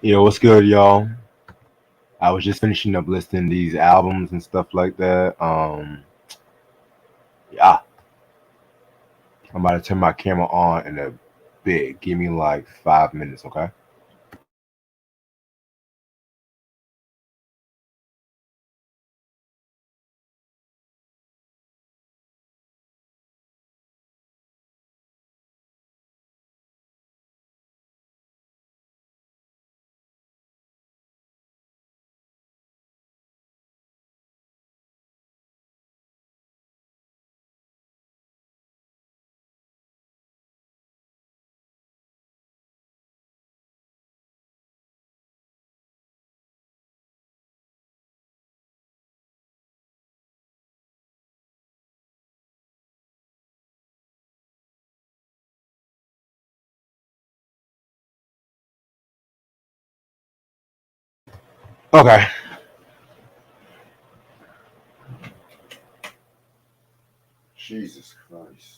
Yo, what's good, y'all? I was just finishing up listing these albums and stuff like that. Yeah, I'm about to turn my camera on in a bit. Give me like 5 minutes, okay? Okay. Jesus Christ.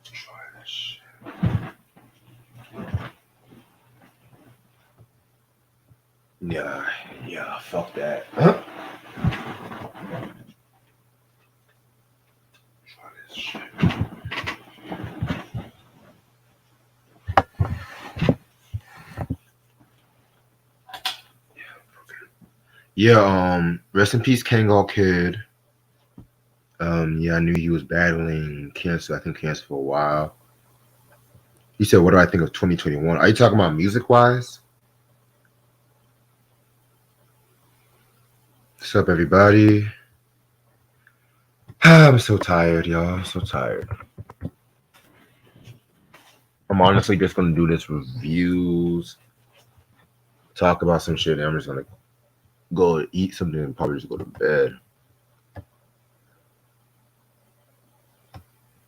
Try this shit. Yeah, yeah, fuck that. Try this shit. Yeah, rest in peace, Kangol Kid. Yeah, I knew he was battling cancer. I think cancer for a while. He said, "What do I think of 2021?" Are you talking about music wise? What's up, everybody? I'm so tired, y'all. So tired. I'm honestly just gonna do this reviews, talk about some shit, and I'm just gonna go eat something and probably just go to bed.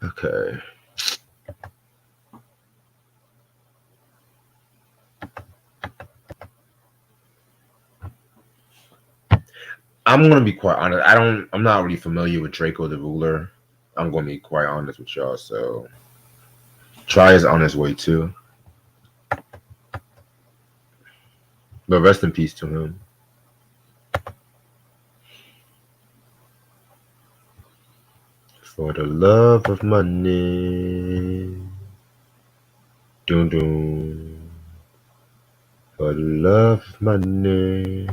Okay. I'm gonna be quite honest. I'm not really familiar with Draco the Ruler. I'm gonna be quite honest with y'all. So Try is on his way too. But rest in peace to him. For the love of money. Doom doom. For the love of money.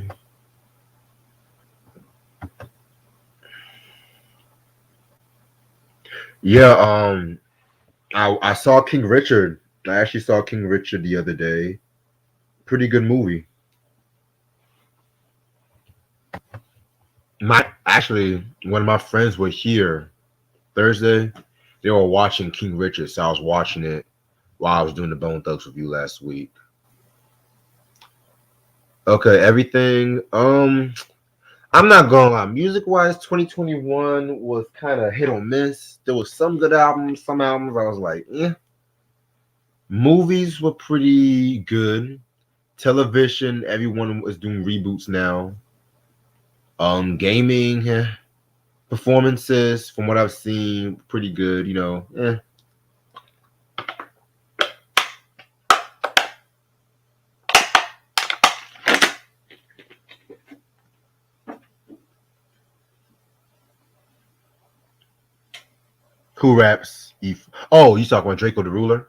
Yeah, I saw King Richard. I actually saw King Richard the other day. Pretty good movie. My actually, one of my friends were here Thursday. They were watching King Richard, so I was watching it while I was doing the Bone Thugs review last week. Okay, everything. I'm not gonna lie. Music wise, 2021 was kind of hit or miss. There was some good albums, some albums I was like, eh. Movies were pretty good. Television, everyone is doing reboots now. Gaming, performances, from what I've seen, pretty good. Who raps? Oh, you talking about Draco the Ruler?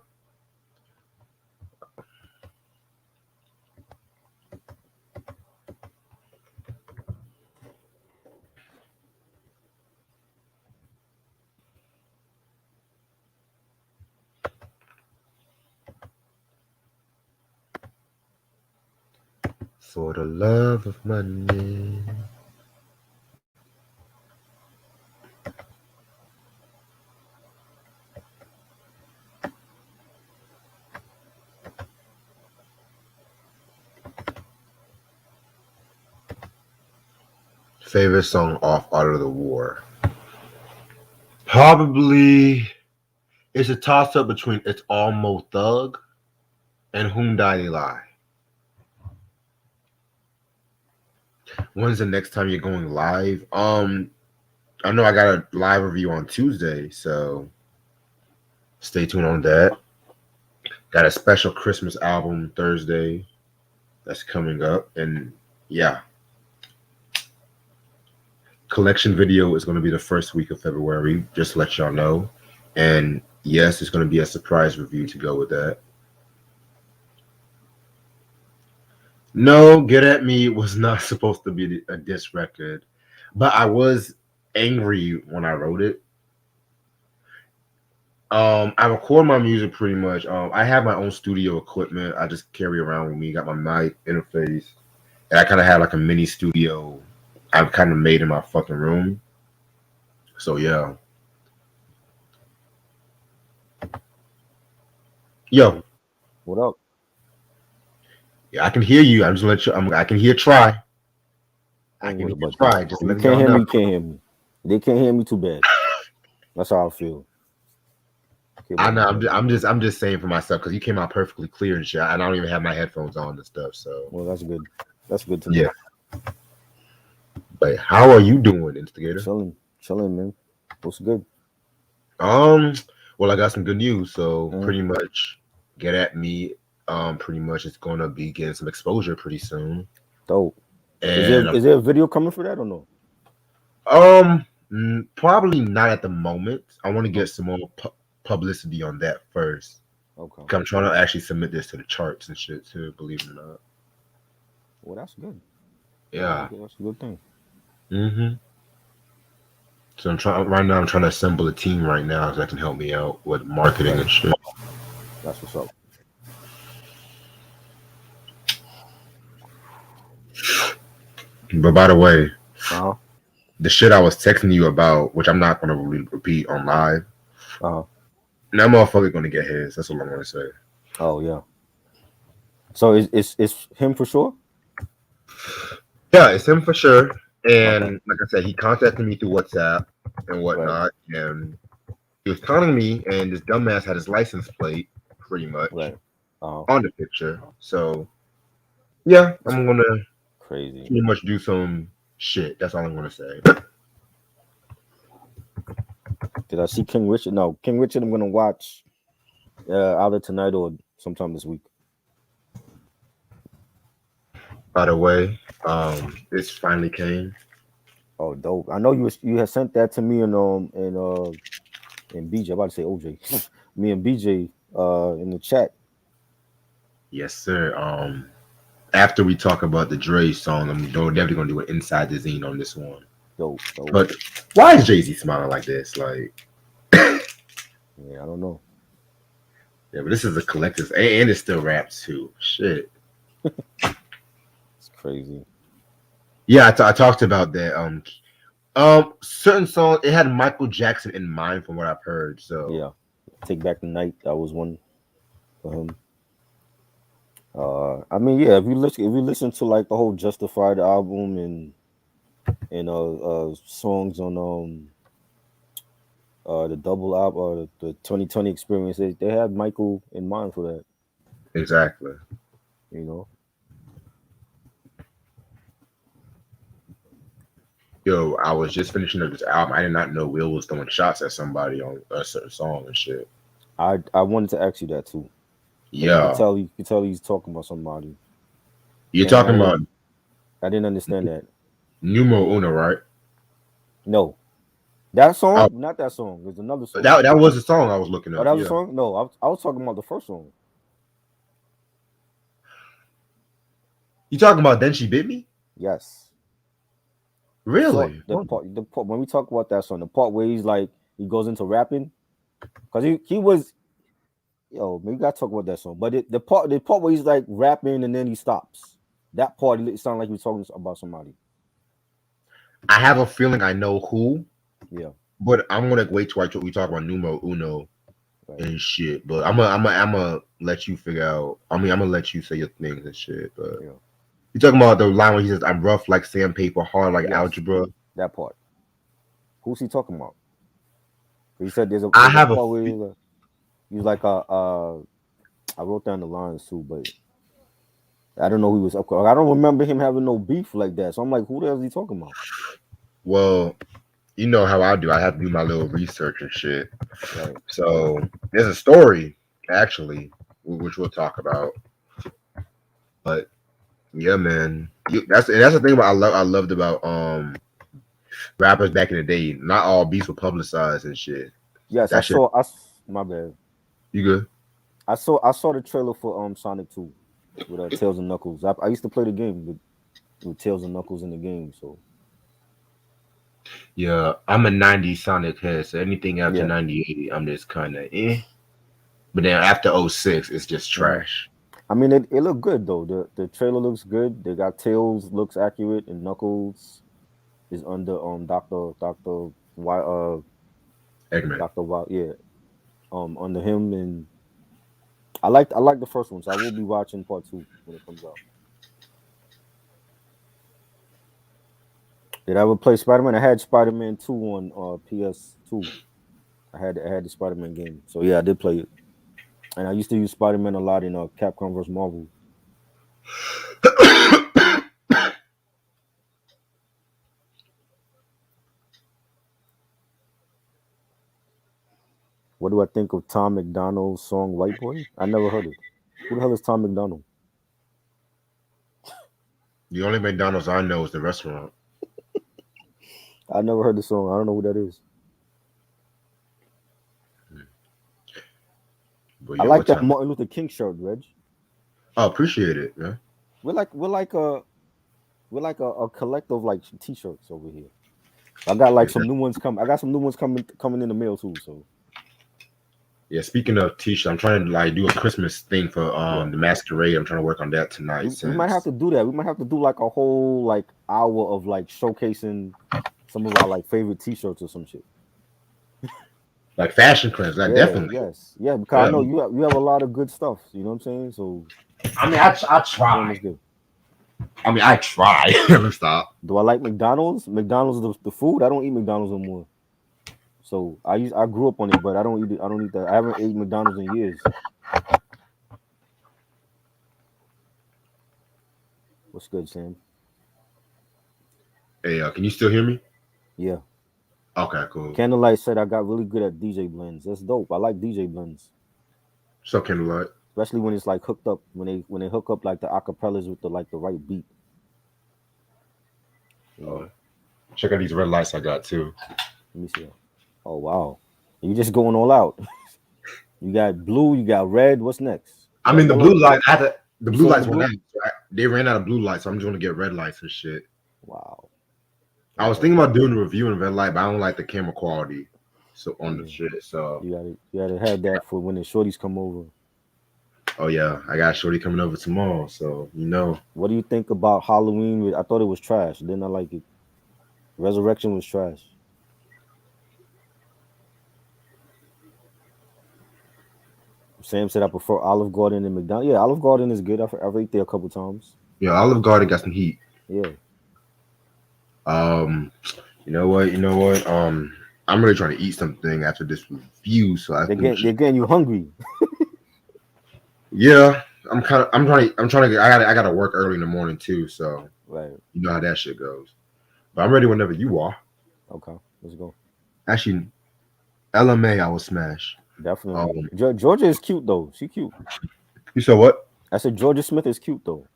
For the love of money. Favorite song off Art of the War. Probably it's a toss up between It's Almost Thug and Whom Die They Lie. When's the next time you're going live? I know I got a live review on Tuesday, so stay tuned on that. Got a special Christmas album Thursday that's coming up, and yeah. Collection video is going to be the first week of February, just to let y'all know. And yes, it's going to be a surprise review to go with that. No, Get At Me was not supposed to be a diss record, but I was angry when I wrote it. I record my music pretty much. I have my own studio equipment. I just carry around with me. Got my mic interface, and I kind of have like a mini studio I've kind of made in my fucking room. So yeah. Yo. What up? Yeah, I can hear you. I'm just let you. I can hear try. I can hear try. Just you can't hear me. You can't hear me. They can't hear me too bad. That's how I feel. I know. I'm just saying for myself because you came out perfectly clear and shit. And I don't even have my headphones on and stuff. So well, that's good. That's good to know. Yeah. But how are you doing, Instigator? Chilling, man. What's good? Well, I got some good news. So pretty much, Get At Me. Pretty much it's gonna be getting some exposure pretty soon. Dope. And is there a video coming for that or no? Probably not at the moment. I want to get some more publicity on that first. Okay. I'm trying to actually submit this to the charts and shit too, believe it or not. Well, that's good. Yeah. That's a good thing. So I'm trying to assemble a team right now that can help me out with marketing and shit. That's what's up. But by the way, the shit I was texting you about, which I'm not gonna really repeat on live. That motherfucker gonna get his. That's what I'm gonna say. Oh yeah. So it's him for sure? Yeah, it's him for sure. And like I said, he contacted me through WhatsApp and whatnot, and he was calling me, and this dumbass had his license plate pretty much on the picture. So yeah, I'm gonna pretty much do some shit. That's all I'm gonna say. Did I see King Richard? No, King Richard. I'm gonna watch either tonight or sometime this week. By the way, this finally came. Oh, dope! I know you had sent that to me and BJ. I'm about to say OJ. Me and BJ in the chat. Yes, sir. After we talk about the Dre song, I'm definitely gonna do an inside the zine on this one. Dope. But why is Jay-Z smiling like this? Like, yeah, I don't know. Yeah, but this is a collective, and it still raps too. Shit, it's crazy. Yeah, I talked about that. Certain songs it had Michael Jackson in mind, from what I've heard. So yeah, Take Back the Night, that was one for him. I mean, yeah, if you listen to like the whole Justified album and songs on the double album or the 2020 experience, they had Michael in mind for that. Exactly. You know. Yo, I was just finishing up this album. I did not know Will was throwing shots at somebody on a certain song and shit. I wanted to ask you that too. Yeah. You could tell he's talking about somebody. You're talking about. I didn't understand that. Numero Uno, right? No. That song? Not that song. There's another song. That was the song I was looking at. Oh, that was a song? No, I was talking about the first song. You talking about Then She Bit Me? Yes. Really? So the part when we talk about that song, the part where he goes into rapping, because he was, maybe we gotta talk about that song. But the part where he's like rapping and then he stops, that part it sounds like he's talking about somebody. I have a feeling I know who. Yeah. But I'm gonna wait till we talk about Numero Uno and shit. But I'm gonna let you figure out. I mean, I'm gonna let you say your things and shit. But You talking about the line where he says, "I'm rough like sandpaper, hard like Yes, algebra." that part. Who's he talking about? He said I there's a have a part where he's like I wrote down the lines too, but I don't know who he was up. I don't remember him having no beef like that. So I'm like, who the hell is he talking about? well, you know how I do. I have to do my little research and shit. Right. So there's a story actually, which we'll talk about. But yeah, man, that's the thing about I loved about rappers back in the day. Not all beats were publicized and shit. Yes, I That shit, saw. My bad. you good? I saw the trailer for Sonic 2 with Tails and Knuckles. I used to play the game with Tails and Knuckles in the game. So Yeah, I'm a '90s Sonic head, so anything after yeah. '98, I'm just kind of eh. But then after '06, it's just Mhm. trash. I mean, it looked good though. The trailer looks good. They got Tails looks accurate, and Knuckles is under Eggman. Doctor Wild, yeah, under him, and I like the first one, so I will be watching part 2 when it comes out. Did I ever play Spider-Man? I had Spider-Man 2 on PS2. I had the Spider-Man game, so yeah, I did play it, and I used to use Spider-Man a lot in Capcom vs Marvel. What do I think of Tom McDonald's song "White Boy"? I never heard it. Who the hell is Tom McDonald? The only McDonald's I know is the restaurant. I never heard the song. I don't know who that is. But I yeah, like what that time? Martin Luther King shirt, Reg. I appreciate it, man. We're like a collective like t-shirts over here. I got like Yeah, some new ones coming. I got some new ones coming in the mail too. So yeah. Speaking of t-shirt, I'm trying to like do a Christmas thing for yeah, the masquerade. I'm trying to work on that tonight we might have since to do that. We might have to do like a whole like hour of like showcasing some of our like favorite t-shirts or some shit. like fashion trends. That Yeah, definitely. yes, yeah. Because I Yeah. know you have a lot of good stuff. You know what I'm saying? So I mean, I damn, try. it's good. I mean, I try. Let me stop. Do I like McDonald's? McDonald's the food. I don't eat McDonald's no more. So I grew up on it, but I don't eat it. I don't eat that. I haven't ate McDonald's in years. What's good, Sam? Hey, can you still hear me? Yeah. Okay, cool. Candlelight said I got really good at DJ blends. That's dope. I like DJ blends, So candlelight. especially when it's like hooked up. When they hook up like the acapellas with the right beat. You Oh, know. check out these red lights I got too. Let me see that. Oh wow, you just going all out. You got blue. You got red. What's next? You I got mean, the blue yellow. light. I had to, the You blue still on the lights went blue? out. So they ran out of blue lights, so I'm just gonna get red lights and shit. Wow. I was Okay. thinking about doing a review in red light, but I don't like the camera quality. So on the Yeah. shit. So You gotta have that for when the shorties come over. oh yeah, I got Shorty coming over tomorrow. So you know, What do you think about Halloween? I thought it was trash. Didn't I like it? Resurrection was trash. Sam said I prefer Olive Garden and McDonald's. Yeah, Olive Garden is good. I've ate there a couple times. yeah, Olive Garden got some heat. Yeah. Um, you know what? You know what? I'm really trying to eat something after this review, so I They're think we getting should. they're getting you hungry. Yeah, I gotta work early in the morning too, so Right. you know how that shit goes. But I'm ready whenever you are. Okay. Let's go. Actually, LMA, I will smash. Definitely. Um, Georgia is cute though. She cute. you said what? I said Georgia Smith is cute though.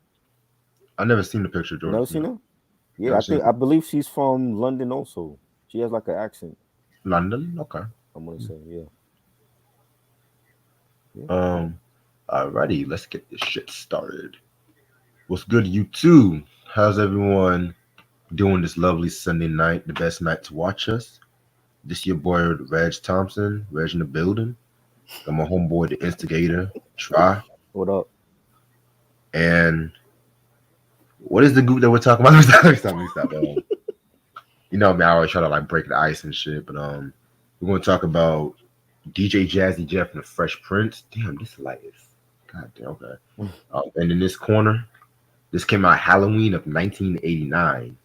I never seen the picture, of You Jordan never seen Smith. her? Yeah, Never seen I believe she's from London also. She has like an accent. London. Okay. I'm gonna say, yeah. Yeah. Um, alrighty, let's get this shit started. What's good, you too? How's everyone doing this lovely Sunday night? The best night to watch us. This your boy Reg Thompson, Reg in the building. Got my homeboy, the instigator, Try. What up? And what is the group that we're talking about? Let me stop. You know, man, I always try to like break the ice and shit, but we're gonna talk about DJ Jazzy Jeff and the Fresh Prince. Damn, this light is goddamn okay. And in this corner, This came out Halloween of 1989.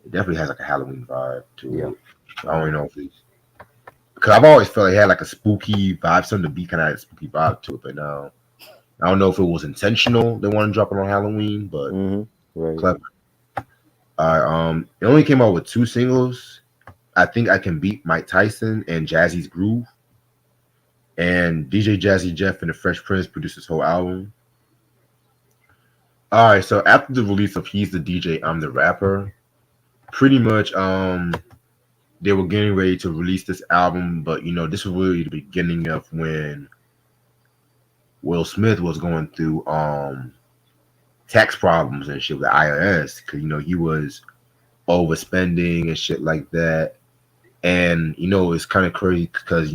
It definitely has like a Halloween vibe to Yeah. it. I don't know if it's because I've always felt it had like a spooky vibe, something to be kind of had a spooky vibe to it. But now I don't know if it was intentional. They want to drop it on Halloween, but Right. clever. It only came out with 2 singles. I think I Can Beat Mike Tyson and Jazzy's Groove. And DJ Jazzy Jeff and the Fresh Prince produced this whole album. All right, so after the release of He's the DJ, I'm the Rapper, pretty much they were getting ready to release this album, but this was really the beginning of when Will Smith was going through tax problems and shit with the IRS because he was overspending and shit like that. And it's kind of crazy because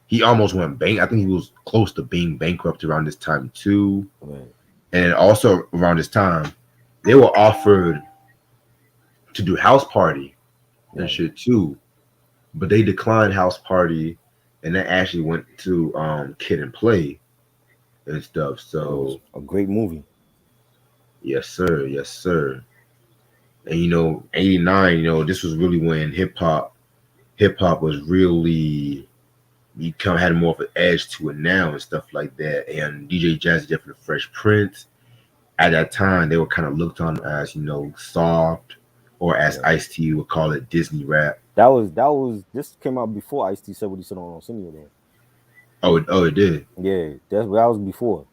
he almost went bank. I think he was close to being bankrupt around this time too. Right. And also around this time, they were offered to do House Party and shit too, but they declined House Party, and that actually went to Kid and Play and stuff. So a great movie. Yes, sir. Yes, sir. And 89. This was really when hip hop was really had more of an edge to it now and stuff like that. And DJ Jazzy Jeff and the Fresh Prince, at that time, they were kind of looked on as soft, or as Ice-T would call it, Disney rap. That was this came out before Ice-T said what he said on Arsenio though. Oh, it did. Yeah, that was before.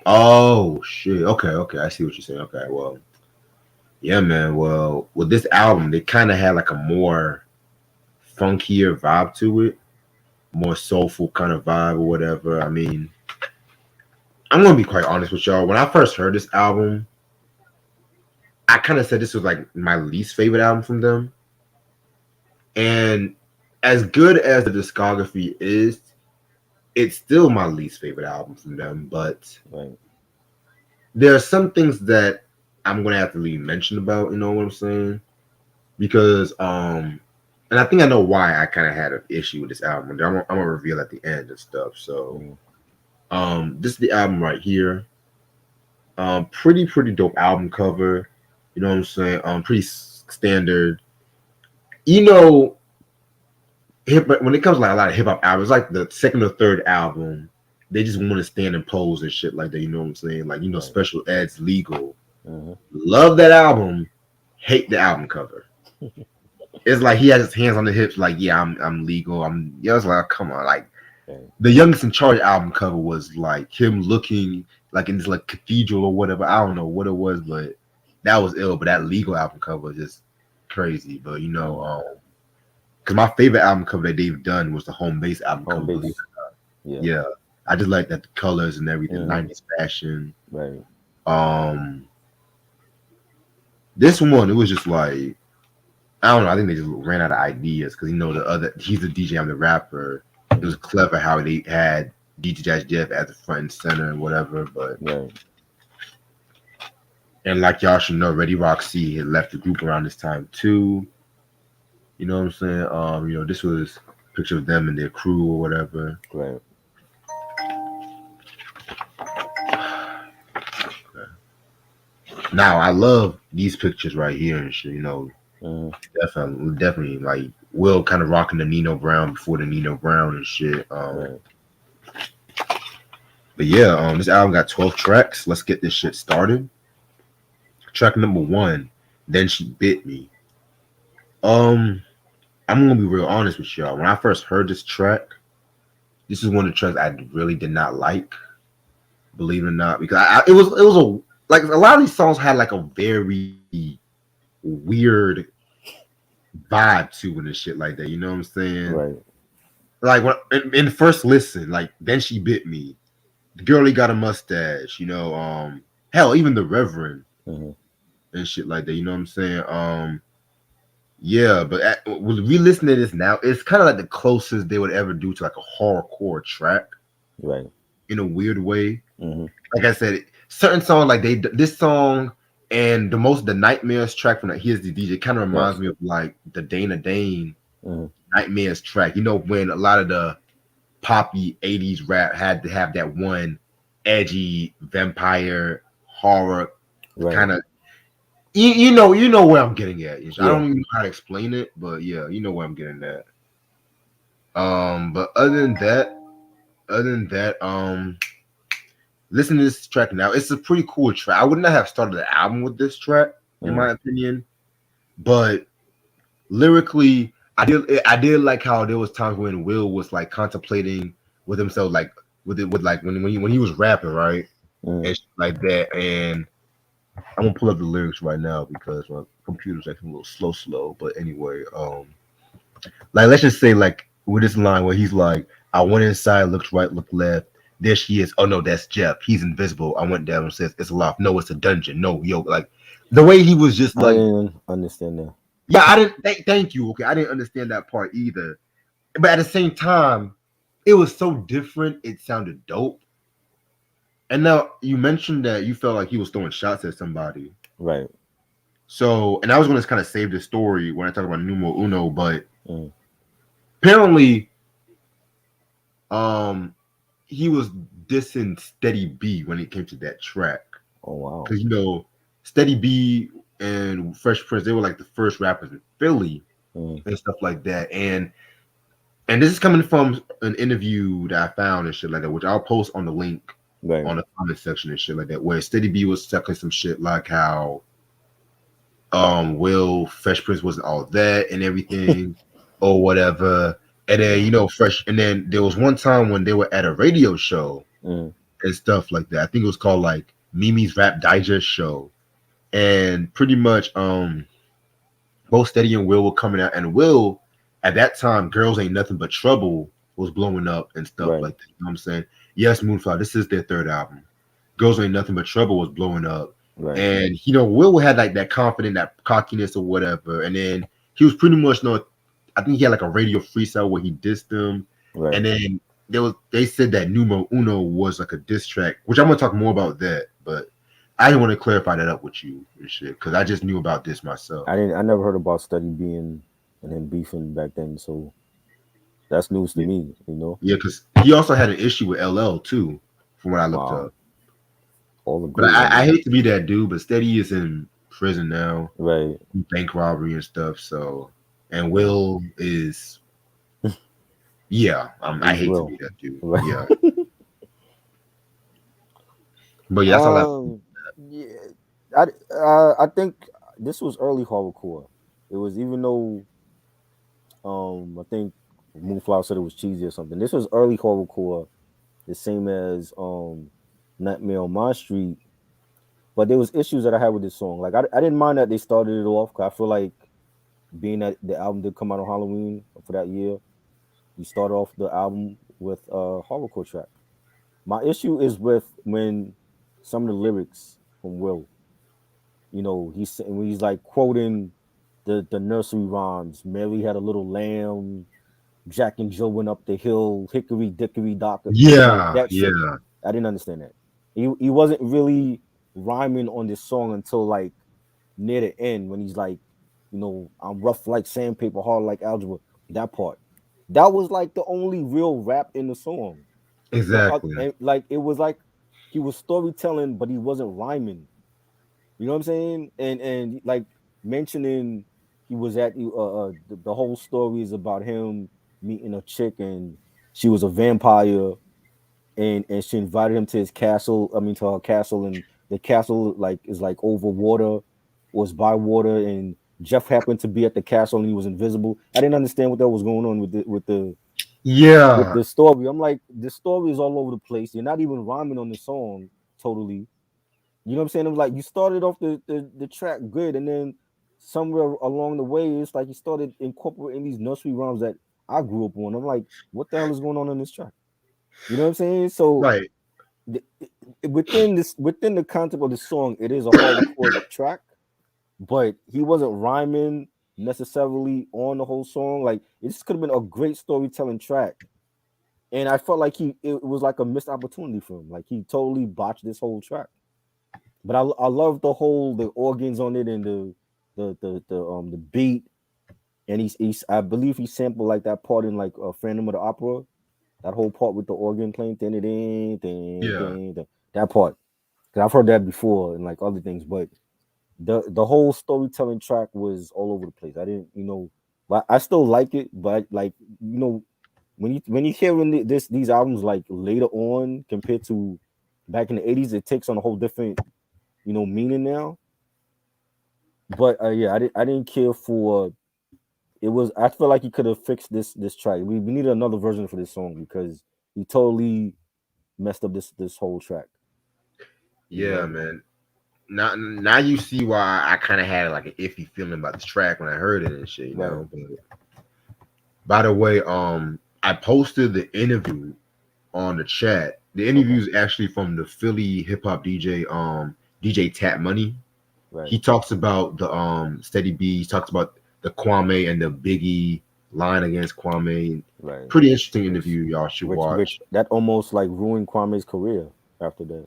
Oh shit. Okay. I see what you're saying. Okay, well, yeah, man. Well, with this album, they kind of had like a more funkier vibe to it, more soulful kind of vibe or whatever. I mean, I'm gonna be quite honest with y'all. When I first heard this album, I kind of said this was like my least favorite album from them. And as good as the discography is, it's still my least favorite album from them. But there are some things that I'm gonna have to really mention about. You know what I'm saying? Because and I think I know why I kind of had an issue with this album. I'm gonna reveal at the end and stuff. So this is the album right here. Pretty dope album cover. You know what I'm saying? Pretty standard. When it comes to like a lot of hip hop albums, like the second or third album, they just want to stand and pose and shit like that. You know what I'm saying? Like Special Ed's Legal. Love that album. Hate the album cover. It's like he has his hands on the hips, like, yeah, I'm legal. It's like, come on, like the Youngest in Charge album cover was like him looking like in this like cathedral or whatever. I don't know what it was, but that was ill. But that Legal album cover was just crazy. But because my favorite album cover that they've done was the Home Base album cover. Yeah, I just like that the colors and everything, 90s fashion. Right. This one, it was just like, I don't know. I think they just ran out of ideas because the other, He's the DJ, I'm the Rapper. It was clever how they had DJ Jazzy Jeff at the front and center and whatever. But and like y'all should know, Ready Roxy had left the group around this time too. You know what I'm saying? This was a picture of them and their crew or whatever. Right. Okay. Now I love these pictures right here and shit. Definitely like Will kind of rocking the Nino Brown before the Nino Brown and shit. But yeah, this album got 12 tracks. Let's get this shit started. Track number 1, Then She Bit Me. I'm gonna be real honest with y'all. When I first heard this track, this is one of the tracks I really did not like, believe it or not, because it was like a lot of these songs had like a very weird vibe to it and shit like that. You know what I'm saying? Right. Like when in the first listen, like Then She Bit Me, the girlie got a mustache. Hell, even the Reverend and shit like that. You know what I'm saying? Yeah, but re-listening to this now, it's kind of like the closest they would ever do to like a horrorcore track, right? In a weird way. Like I said, certain songs like this song and the Nightmares track from Here's the DJ kind of reminds me of like the Dana Dane Nightmares track. When a lot of the poppy 80s rap had to have that one edgy vampire horror, Right. kind of. You know where I'm getting at. I Yeah. don't even know how to explain it, but yeah, you know where I'm getting at. But other than that, listen to this track now. It's a pretty cool track. I would not have started the album with this track, in my opinion, but lyrically, I did like how there was times when Will was like contemplating with himself, like with like when he was rapping, right, and shit like that. And I'm gonna pull up the lyrics right now because my computer's acting a little slow. But anyway, like let's just say like with this line where he's like, I went inside, looked right, looked left. There she is. Oh no, that's Jeff. He's invisible. I went down and says it's a loft. No, it's a dungeon. No, yo, like the way he was just I like, didn't understand that. yeah, I didn't. Thank you. Okay, I didn't understand that part either. But at the same time, it was so different. It sounded dope. And now you mentioned that you felt like he was throwing shots at somebody. Right. So, and I was going to kind of save the story when I talk about Numero Uno, but Mm. apparently, he was dissing Steady B when it came to that track. Oh wow. Because Steady B and Fresh Prince, they were like the first rappers in Philly and stuff like that. And this is coming from an interview that I found and shit like that, which I'll post on the link on the comment section and shit like that, where Steady B was sucking some shit like how Will Fresh Prince wasn't all that and everything or whatever. And then Fresh, and then there was one time when they were at a radio show and stuff like that. I think it was called like Mimi's Rap Digest show. And pretty much both Steady and Will were coming out, and Will at that time, Girls Ain't Nothing But Trouble was blowing up and stuff like that. You know what I'm saying? Yes, Moonflower, this is their third album. Girls Ain't Nothing But Trouble was blowing up. Right. And Will had like that confidence, that cockiness or whatever. And then he was pretty much I think he had like a radio freestyle where he dissed them. Right. And then they said that Numero Uno was like a diss track, which I'm gonna talk more about that, but I didn't want to clarify that up with you and shit because I just knew about this myself. I never heard about Steady being and him beefing back then, so that's news to me, Yeah, because he also had an issue with LL too, from what I looked up. All the but I hate to be that dude, but Steady is in prison now, right? Bank robbery and stuff. So, and Will is, yeah, I hate to be that dude. Right. Yeah, but yeah, that's all. Yeah, I think this was early horrorcore. It was, even though I think Moonflower said it was cheesy or something. This was early horrorcore, the same as Nightmare on My Street. But there was issues that I had with this song. Like I didn't mind that they started it off, because I feel like being that the album did come out on Halloween for that year, you started off the album with a horrorcore track. My issue is with when some of the lyrics from Will, when he's like quoting the nursery rhymes. Mary had a little lamb. Jack and Joe went up the hill. Hickory dickory dock. Yeah, that yeah. shit. I didn't understand that. He wasn't really rhyming on this song until like near the end, when he's like, I'm rough like sandpaper, hard like algebra. That part. That was like the only real rap in the song. Exactly. Like it was like he was storytelling, but he wasn't rhyming. You know what I'm saying? And like mentioning he was at the whole story is about him meeting a chick, and she was a vampire, and she invited him to his castle. I mean, to her castle, and the castle like is like over water, was by water, and Jeff happened to be at the castle and he was invisible. I didn't understand what that was going on with the story. I'm like, the story is all over the place. You're not even rhyming on the song totally. You know what I'm saying? It was like you started off the track good, and then somewhere along the way, it's like you started incorporating these nursery rhymes that I grew up on. I'm like, what the hell is going on in this track? You know what I'm saying? So right. Within the concept of the song, it is a hardcore track, but he wasn't rhyming necessarily on the whole song. Like, it just could have been a great storytelling track. And I felt like it was like a missed opportunity for him. Like, he totally botched this whole track. But I love the organs on it, and the beat, and he's I believe he sampled like that part in like Phantom of the Opera, that whole part with the organ playing, that part, 'Cause I've heard that before and like other things, but the whole storytelling track was all over the place. I didn't, but I still like it. But like, when you hearing these albums like later on compared to back in the '80s, it takes on a whole different meaning now. But yeah, I didn't care for it. Was I feel like he could have fixed this track. We needed another version for this song because he totally messed up this whole track. You Yeah, know, man. Now you see why I kind of had like an iffy feeling about this track when I heard it and shit, you right? know. But by the way, I posted the interview on the chat. The Okay, interview is actually from the Philly hip hop DJ, DJ Tap Money. right, He talks about the Steady B. He talks about the Kwame and the Biggie line against Kwame. right. Pretty interesting Which interview. Y'all should which watch that almost like ruined Kwame's career after that.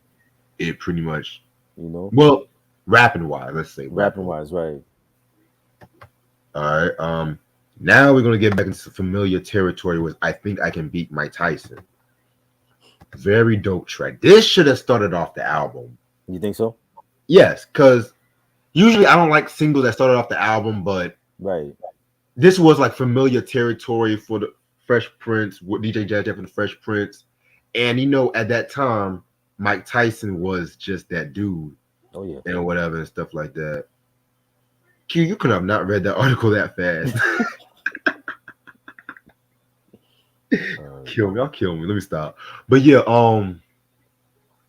it. Pretty much. You know, Well, rapping wise, let's say rapping rapping wise. wise, right? All right. Now we're gonna get back into familiar territory with I Think I Can Beat Mike Tyson. Very dope track. This should have started off the album. You think so? Yes, because usually I don't like singles that started off the album, but Right. this was like familiar territory for the Fresh Prince, with DJ Jazzy and the Fresh Prince. And at that time, Mike Tyson was just that dude Oh yeah. and whatever and stuff like that. Q, you could have not read that article that fast. Kill me, I'll kill me. Let me stop. But yeah,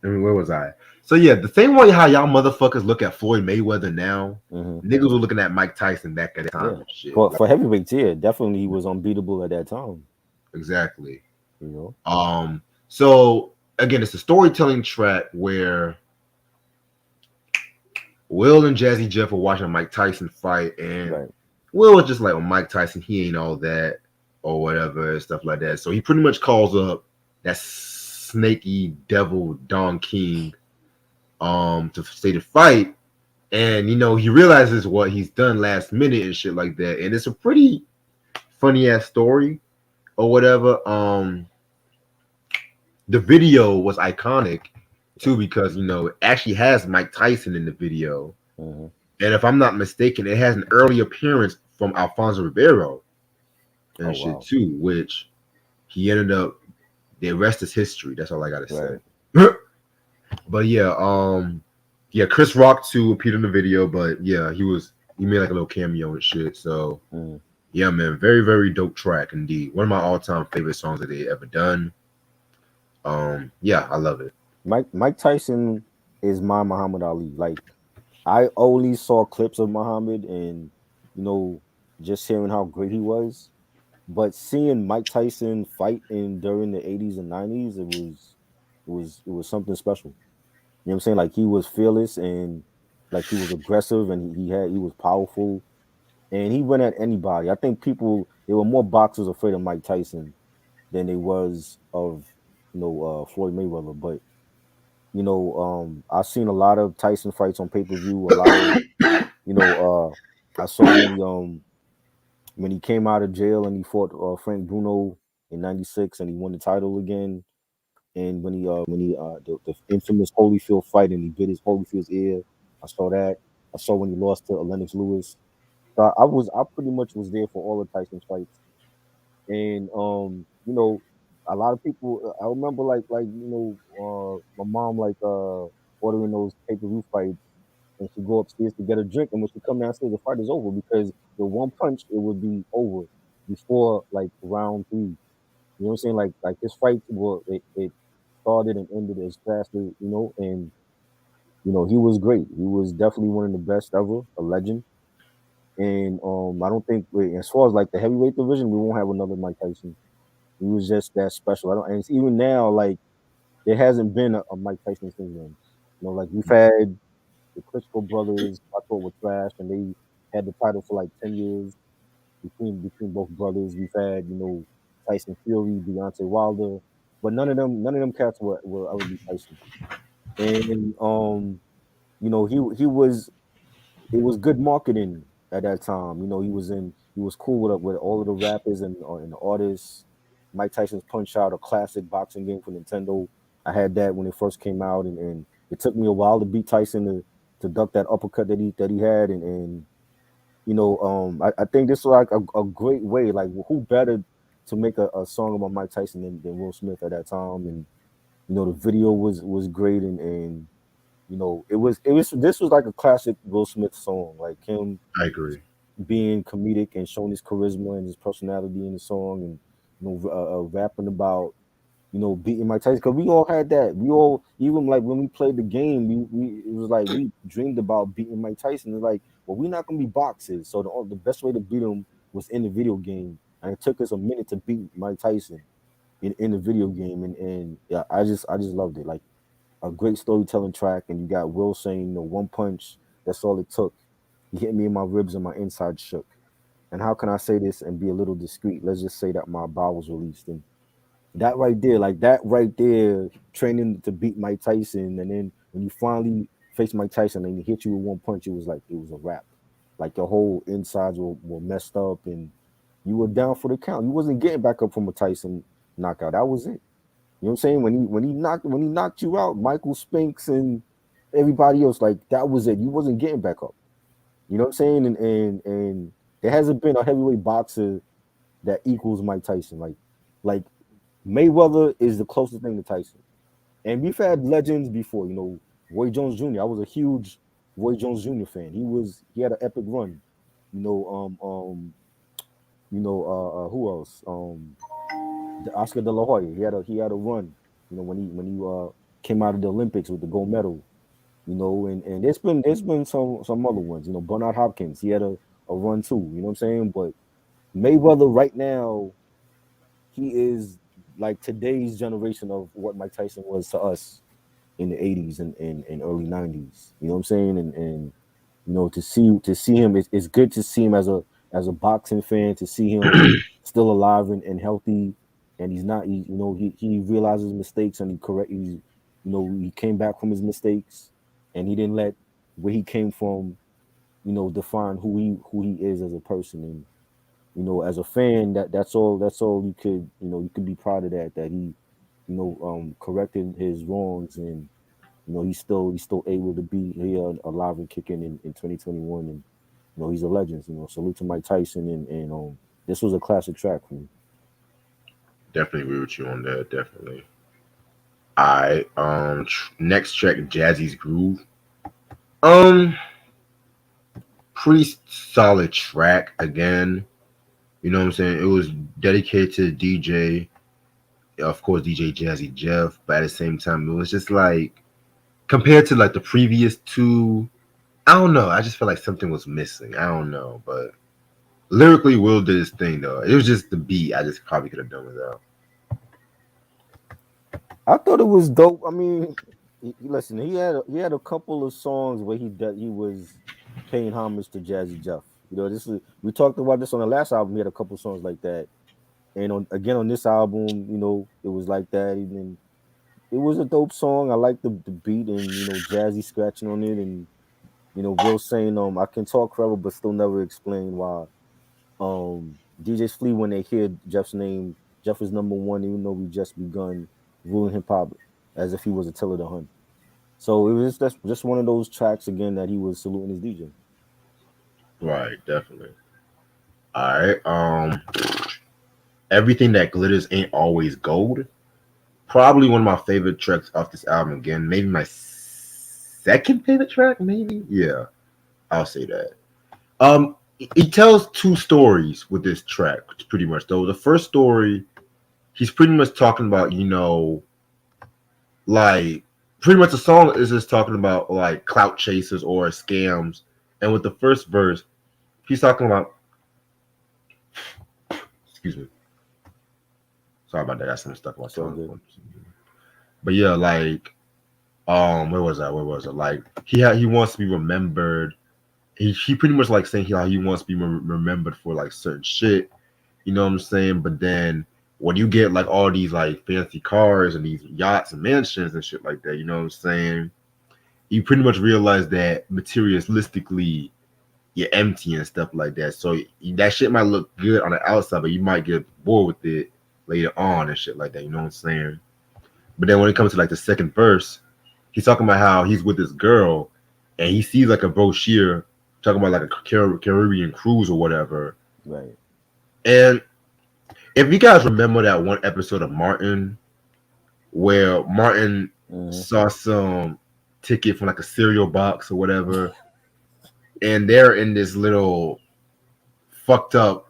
where was I? So yeah, the same way how y'all motherfuckers look at Floyd Mayweather now, Mm-hmm. niggas were looking at Mike Tyson back at the time Yeah. and shit. For heavyweights, yeah, definitely he was unbeatable at that time. Exactly. You know. So again, it's a storytelling track where Will and Jazzy Jeff were watching Mike Tyson fight, and Right. Will was just like, "Oh, Mike Tyson, he ain't all that, or whatever, and stuff like that." So he pretty much calls up that snaky devil Don King, to say to fight, and he realizes what he's done last minute and shit like that, and it's a pretty funny ass story, or whatever. The video was iconic too because it actually has Mike Tyson in the video, Mm-hmm. and if I'm not mistaken, it has an early appearance from Alfonso Ribeiro Oh and shit wow. too, which he ended up. The rest is history. That's all I gotta Right. say. But yeah, Chris Rock too appeared in the video, but yeah, he made like a little cameo and shit. So Mm-hmm. yeah, man, very very dope track indeed. One of my all time favorite songs that they ever done. Yeah, I love it. Mike Tyson is my Muhammad Ali. Like I only saw clips of Muhammad and you know just hearing how great he was, but seeing Mike Tyson fight in during the '80s and '90s, it was something special. You know what I'm saying? Like he was fearless and like he was aggressive and he was powerful and he went at anybody. I think there were more boxers afraid of Mike Tyson than they was of Floyd Mayweather. But I've seen a lot of Tyson fights on pay per view. A lot of you know I saw when he came out of jail and he fought Frank Bruno in '96 and he won the title again. And the infamous Holyfield fight and he bit his Holyfield's ear, I saw that. I saw when he lost to Lennox Lewis. So I pretty much was there for all of Tyson's fights. And a lot of people I remember my mom ordering those pay-per-view fights and she go upstairs to get a drink and when she come downstairs the fight is over because the one punch it would be over before like round three. You know what I'm saying? Like this fight it started and ended as fast as and he was great. He was definitely one of the best ever, a legend. And I don't think as far as like the heavyweight division, we won't have another Mike Tyson. He was just that special. I don't, and it's even now, like there hasn't been a Mike Tyson since then. Like we've had the Klitschko brothers. I thought were trash, and they had the title for like 10 years between both brothers. We've had Tyson Fury, Deontay Wilder, but none of them cats will ever be Tyson. And he was it was good marketing at that time. He was cool with all of the rappers and the artists. Mike Tyson's Punch Out, a classic boxing game for Nintendo. I had that when it first came out, and It took me a while to beat Tyson to duck that uppercut that he had, and I think this was like a great way. Like, who better to make a song about Mike Tyson than Will Smith at that time? And the video was great, and it was this was like a classic Will Smith song, like him I agree. being comedic and showing his charisma and his personality in the song, and rapping about beating Mike Tyson, because we all had that. We all, even like when we played the game, we it was like we dreamed about beating Mike Tyson. It's like, well, we're not gonna be boxers, so the best way to beat him was in the video game, and it took us a minute to beat Mike Tyson in the video game, and yeah, I just loved it. Like, a great storytelling track, and you got Will saying, one punch, that's all it took. He hit me in my ribs and my inside shook. And how can I say this and be a little discreet? Let's just say that my bowels released. And that right there, like that right there, training to beat Mike Tyson, and then when you finally face Mike Tyson and he hit you with one punch, it was like it was a wrap. Like your whole insides were messed up, and you were down for the count. You wasn't getting back up from a Tyson knockout. That was it. You know what I'm saying? When he knocked you out, Michael Spinks and everybody else, like that was it. You wasn't getting back up. You know what I'm saying? And there hasn't been a heavyweight boxer that equals Mike Tyson. Like Mayweather is the closest thing to Tyson. And we've had legends before, Roy Jones Jr. I was a huge Roy Jones Jr. fan. He had an epic run. You know, who else? The Oscar De La Hoya. He had a run. When he came out of the Olympics with the gold medal. And there's been some other ones. Bernard Hopkins. He had a run too. You know what I'm saying? But Mayweather right now, he is like today's generation of what Mike Tyson was to us in the 80s and early 90s. You know what I'm saying? And to see him, it's good to see him as a boxing fan, to see him still alive and healthy, and he's not he realizes mistakes, and he came back from his mistakes, and he didn't let where he came from define who he is as a person. And as a fan, that's all you could be proud of, that he corrected his wrongs, and he's still able to be here alive and kicking in 2021. And he's a legend. Salute to Mike Tyson, and this was a classic track for me. Definitely agree with you on that. Definitely. I next track, Jazzy's Groove. Um, Pretty solid track again. You know what I'm saying? It was dedicated to DJ, of course, DJ Jazzy Jeff, but at the same time, it was just like compared to like the previous two. I don't know. I just felt like something was missing. I don't know, but lyrically, Will did his thing though. It was just the beat. I just probably could have done without. I thought it was dope. I mean, listen, he had a couple of songs where he was paying homage to Jazzy Jeff. This is we talked about this on the last album. He had a couple of songs like that, and on this album, it was like that. And it was a dope song. I like the beat, and Jazzy scratching on it, and Will saying I can talk forever but still never explain why. DJs flee when they hear Jeff's name. Jeff is number one, even though we just begun ruling hip hop as if he was Attila the Hun. So it was that's just one of those tracks again that he was saluting his DJ. Right, definitely. All right. Everything that glitters ain't always gold. Probably one of my favorite tracks off this album again. Maybe my second favorite track, maybe. Yeah, I'll say that. He tells two stories with this track, pretty much. Though the first story, he's pretty much talking about, like pretty much the song is just talking about like clout chasers or scams. And with the first verse, he's talking about. Excuse me. Sorry about that. I got something stuck on my So tongue. good. But yeah, like where was I? Where was it? Like he wants to be remembered. He pretty much like saying he wants to be remembered for like certain shit. You know what I'm saying? But then when you get like all these like fancy cars and these yachts and mansions and shit like that, you know what I'm saying? You pretty much realize that materialistically you're empty and stuff like that. So that shit might look good on the outside, but you might get bored with it later on and shit like that. You know what I'm saying? But then when it comes to like the second verse, he's talking about how he's with this girl, and he sees like a brochure talking about like a Caribbean cruise or whatever. Right. And if you guys remember that one episode of Martin where Martin Mm-hmm. saw some ticket from like a cereal box or whatever, and they're in this little fucked up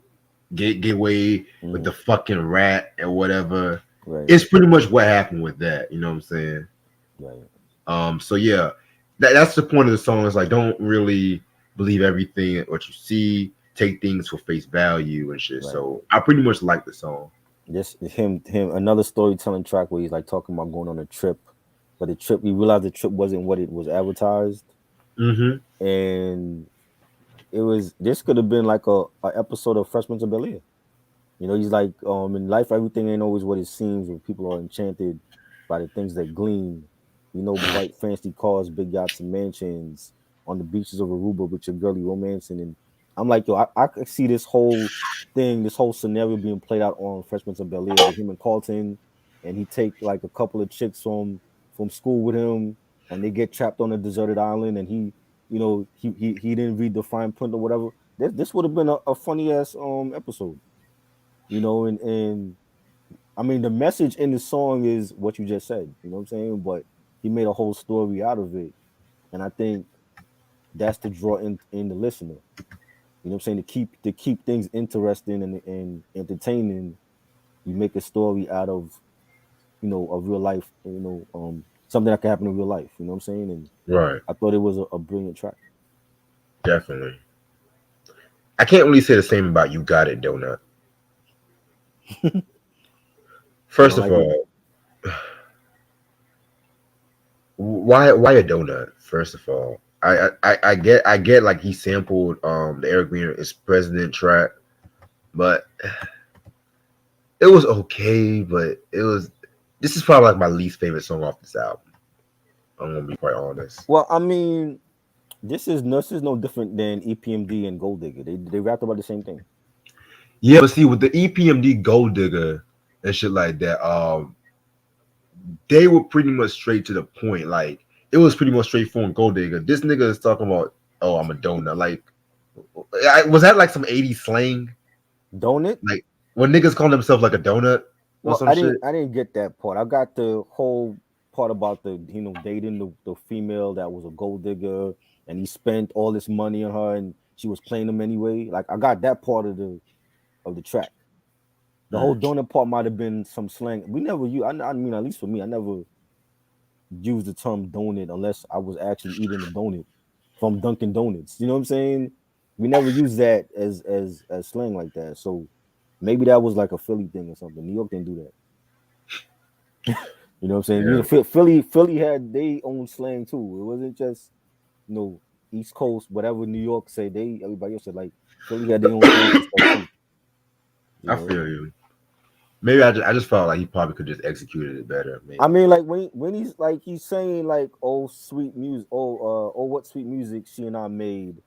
gateway with Mm-hmm. the fucking rat or whatever. Right. It's pretty much what happened with that. You know what I'm saying? Right. So yeah, that's the point of the song. Is like don't really believe everything what you see. Take things for face value and shit. Right. So I pretty much like the song. Just him another storytelling track where he's like talking about going on a trip, but the trip we realized the trip wasn't what it was advertised, Mm-hmm. and it was this could have been like a episode of Fresh Prince of Bel-Air. You know, he's like, in life everything ain't always what it seems when people are enchanted by the things that gleam. You know, bright fancy cars, big yachts and mansions on the beaches of Aruba with your girly romancing. And I'm like, yo, I could see this whole thing, this whole scenario being played out on Fresh Prince of Bel-Air with him and Carlton, and he take like a couple of chicks from school with him, and they get trapped on a deserted island, and he, you know, he didn't read the fine print or whatever. This would have been a funny ass episode, you know, and I mean the message in the song is what you just said, you know what I'm saying? But he made a whole story out of it. And I think that's to draw in the listener. You know what I'm saying? To keep things interesting and entertaining, you make a story out of, you know, a real life, you know, something that can happen in real life, you know what I'm saying? And Right. I thought it was a brilliant track. Definitely. I can't really say the same about You Got It, Donut. You First don't of like it? all, why a donut? First of all, I get like he sampled the Eric Green is President track, but it was okay. But it was this is probably like my least favorite song off this album. I'm gonna be quite honest. Well, I mean, this is no different than EPMD and Gold Digger. They rapped about the same thing. Yeah, but see with the EPMD Gold Digger and shit like that, they were pretty much straight to the point. Like it was pretty much straightforward Gold Digger. This nigga is talking about, oh, I'm a donut. Like, was that like some '80s slang? Don't it? Like when niggas call themselves like a donut or Well, some I shit. didn't get that part. I got the whole part about the, you know, dating the female that was a gold digger, and he spent all this money on her and she was playing him anyway. Like I got that part of the track. The whole Mm. donut part might have been some slang. We never use. I mean, at least for me, I never used the term donut unless I was actually eating a donut from Dunkin' Donuts. You know what I'm saying? We never use that as slang like that. So maybe that was like a Philly thing or something. New York didn't do that. You know what I'm saying? You Yeah, know, Philly had their own slang too. It wasn't just, you know, East Coast, whatever New York said. Everybody else said, like, Philly had their own slang and stuff too. You I know, feel you. Maybe I just felt like he probably could just executed it better. I Maybe. mean, like when he's saying like, oh sweet music, oh what sweet music she and I made.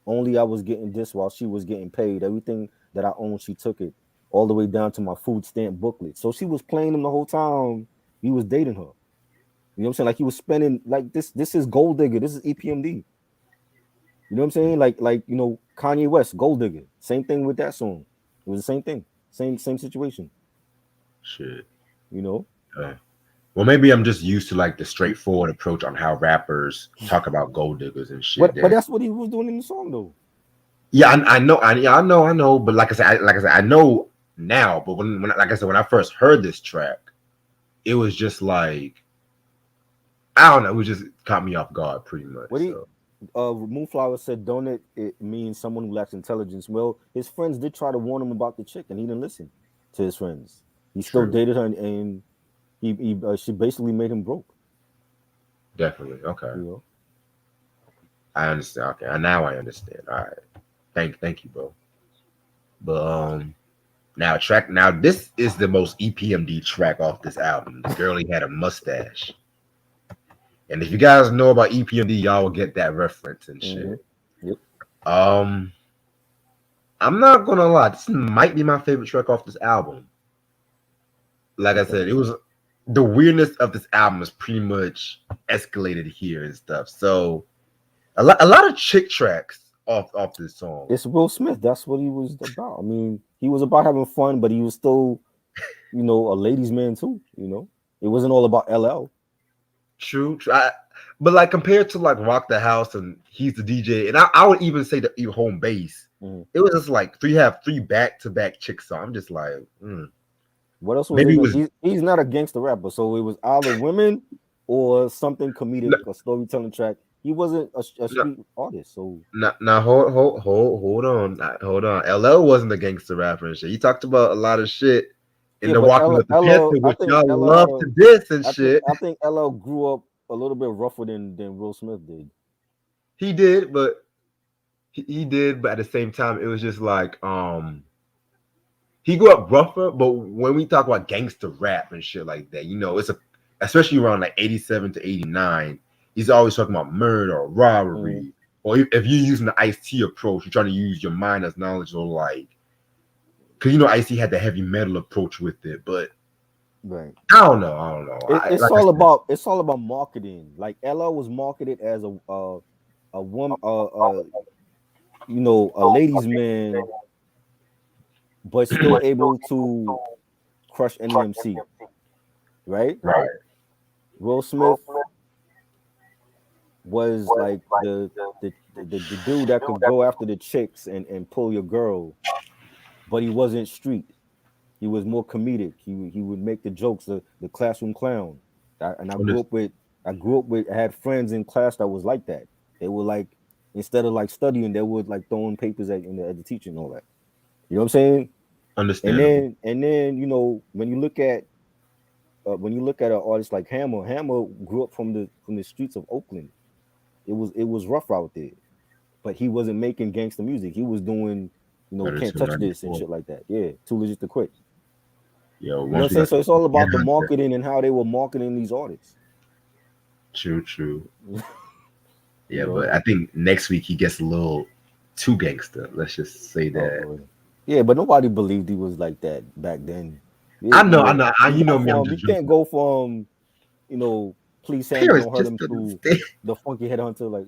Only I was getting this while she was getting paid. Everything that I owned, she took it all the way down to my food stamp booklet. So she was playing him the whole time he was dating her. You know what I'm saying? Like he was spending like this. This is Gold Digger. This is EPMD. You know what I'm saying? Like you know Kanye West, Gold Digger. Same thing with that song. It was the same thing. Same situation. Shit. You know. Uh, well, maybe I'm just used to like the straightforward approach on how rappers talk about gold diggers and shit. But That that's what he was doing in the song though. yeah, I know. But like I said, I know now. But when like I said, when I first heard this track, it was just like I don't know. It was just caught me off guard pretty much. What he So Moonflower said, don't it means someone who lacks intelligence. Well, his friends did try to warn him about the chick, and he didn't listen to his friends. He still true, dated her, and she basically made him broke. definitely. Okay, You know. I understand. Okay, now I understand. All right, thank you, bro. But now this is the most EPMD track off this album. The girl he had a mustache. And if you guys know about EPMD, y'all will get that reference and Mm-hmm. shit. Yep. Um, I'm not gonna lie, this might be my favorite track off this album. Like I Okay. said, it was the weirdness of this album is pretty much escalated here and stuff. So a lot of chick tracks off this song. It's Will Smith. That's what he was about. I mean, he was about having fun, but he was still, a ladies' man too. It wasn't all about LL. True. But like compared to like Rock the House and He's the DJ, and I would even say the Home Base, it was just like three back-to-back chick songs. I'm just like, What else was maybe it? it was He's not a gangster rapper, so it was either women or something comedic, a storytelling track. He wasn't a street artist, so now hold on, LL wasn't a gangster rapper and shit. He talked about a lot of shit in yeah. the But Walking with the Panther, I which think y'all love LL, to diss and shit. I think LL grew up a little bit rougher than Will Smith did. He did, but he did, but at the same time, it was just like he grew up rougher. But when we talk about gangster rap and shit like that, it's especially around like 87 to 89, he's always talking about murder or robbery. Or if you're using the Ice-T approach, you're trying to use your mind as knowledge, or like, because Ice-T had the heavy metal approach with it, but right. I don't know. It's all about marketing. Like LL was marketed as a woman, a ladies' man, but still able to crush any MC, right? Right. Will Smith was like the dude that could go after the chicks and pull your girl, but he wasn't street. He was more comedic. He would make the jokes, the classroom clown. I had friends in class that was like that. They were like, instead of like studying, they would like throwing papers at the teacher and all that. You know what I'm saying? Understandable. And then when you look at an artist like Hammer grew up from the streets of Oakland. It was rough out there, but he wasn't making gangster music. He was doing, can't touch this and shit like that. Yeah, Too Legit to Quit. Yo, You know what I'm saying? So it's all about the marketing and how they were marketing these artists. True. Yeah, but I think next week he gets a little too gangster. Let's just say that. Yeah, but nobody believed he was like that back then. I know. Me. You can't go from, please Sam, don't hurt him to the Funky Headhunter. Like,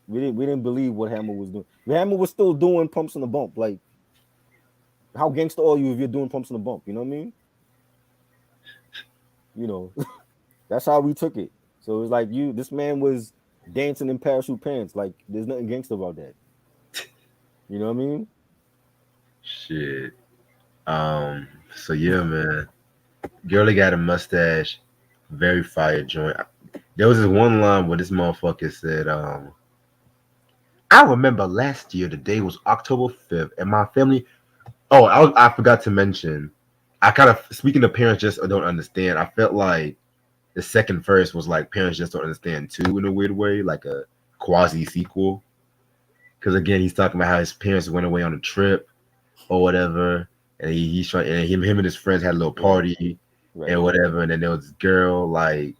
we didn't believe what Hammer was doing. Hammer was still doing Pumps in the Bump. Like, how gangster are you if you're doing Pumps in the Bump? You know what I mean? That's how we took it. So it's like this man was dancing in parachute pants. Like, there's nothing gangster about that. You know what I mean? Shit. So yeah, man. Girlie got a mustache. Very fire joint. There was this one line where this motherfucker said, I remember last year, the day was October 5th, and my family. Oh, I forgot to mention. I kind of, speaking of parents just don't understand, I felt like the second verse was like parents just don't understand too, in a weird way, like a quasi sequel. Because again, he's talking about how his parents went away on a trip or whatever, and he's trying, and him and his friends had a little party and whatever, and then there was this girl, like,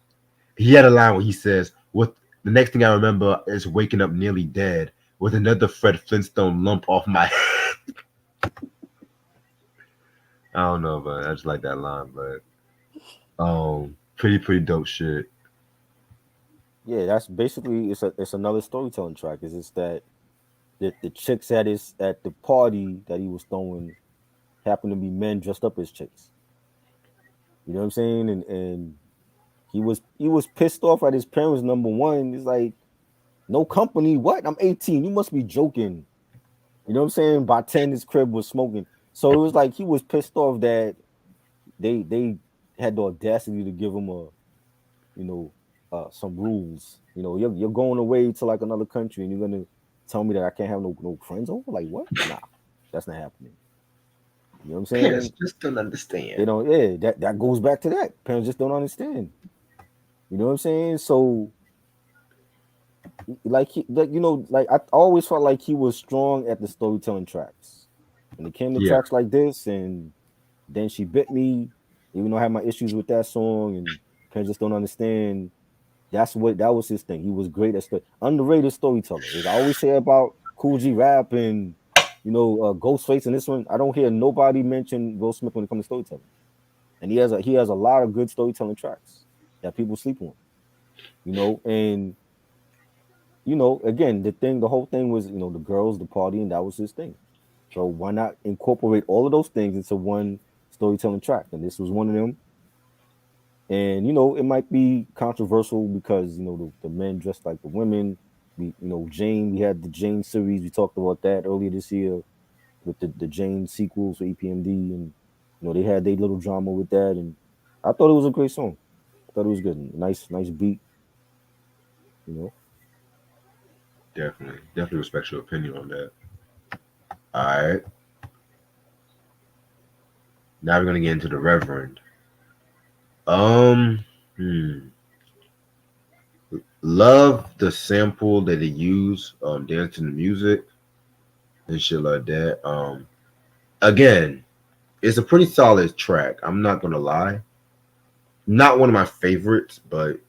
he had a line where he says, "What the next thing I remember is waking up nearly dead with another Fred Flintstone lump off my head." I don't know, but I just like that line, but pretty dope shit. Yeah, that's basically it's another storytelling track. It's just that the chicks at the party that he was throwing happened to be men dressed up as chicks. You know what I'm saying? And he was pissed off at his parents. Number one, he's like, no company. What? I'm 18. You must be joking. You know what I'm saying? By 10, his crib was smoking. So it was like he was pissed off that they had the audacity to give him some rules. You're going away to like another country and you're gonna tell me that I can't have no friends over? Like what? Nah, that's not happening. You know what I'm saying? Parents just don't understand. That goes back to that. Parents just don't understand. You know what I'm saying? So like I always felt like he was strong at the storytelling tracks. When it came to tracks like this, and then She Bit Me, even though I had my issues with that song and parents just don't understand. That was his thing. He was great at underrated storyteller. As I always say about Cool G Rap and Ghostface and this one, I don't hear nobody mention Will Smith when it comes to storytelling. and he has a lot of good storytelling tracks that people sleep on. And again, the whole thing was, the girls, the party, and that was his thing. So why not incorporate all of those things into one storytelling track? And this was one of them. And it might be controversial because the men dressed like the women. Jane. We had the Jane series. We talked about that earlier this year with the Jane sequels for EPMD, and they had their little drama with that. And I thought it was a great song. I thought it was good. Nice beat. You know. Definitely respect your opinion on that. All right. Now we're gonna get into the Reverend. Um, hmm. Love the sample that they use, dancing the music and shit like that. Again, it's a pretty solid track. I'm not gonna lie. Not one of my favorites, but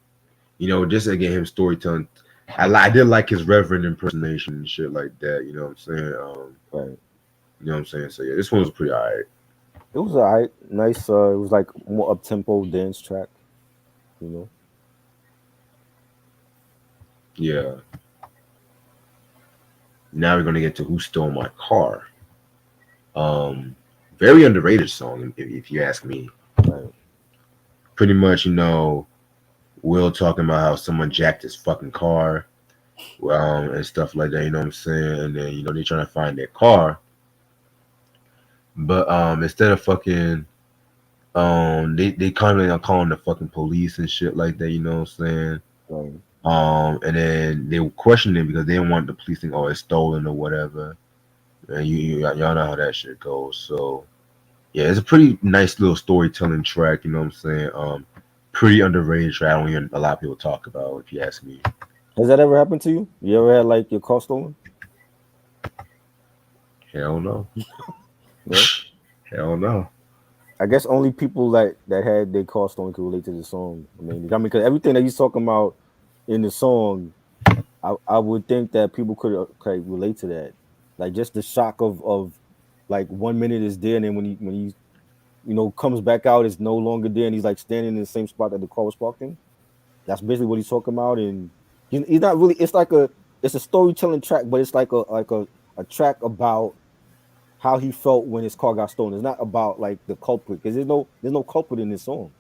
just again him storytelling. I did like his Reverend impersonation and shit like that. You know what I'm saying? Right. You know what I'm saying? So yeah, this one was pretty alright. It was alright. Nice. It was like more up tempo dance track. You know. Yeah. Now we're gonna get to Who Stole My Car. Very underrated song if you ask me. Right. Pretty much, Will talking about how someone jacked his fucking car, and stuff like that. You know what I'm saying? And then they're trying to find their car, but instead of fucking they constantly are calling the fucking police and shit like that. You know what I'm saying? Right. And then they were questioning it because they didn't want the police to think, oh, it's stolen or whatever. And y'all know how that shit goes. So yeah, it's a pretty nice little storytelling track. You know what I'm saying? Pretty underrated track. I don't hear a lot of people talk about, if you ask me. Has that ever happened to you? You ever had like your car stolen? Hell no. No. Hell no. I guess only people that had their car stolen could relate to the song. Because everything that he's talking about in the song, I would think that people could relate to that. Like just the shock of like 1 minute is there, and then when he comes back out, it's no longer there, and he's like standing in the same spot that the car was parked in. That's basically what he's talking about, and he's not really. It's a storytelling track, but it's like a track about how he felt when his car got stolen. It's not about like the culprit because there's no culprit in this song.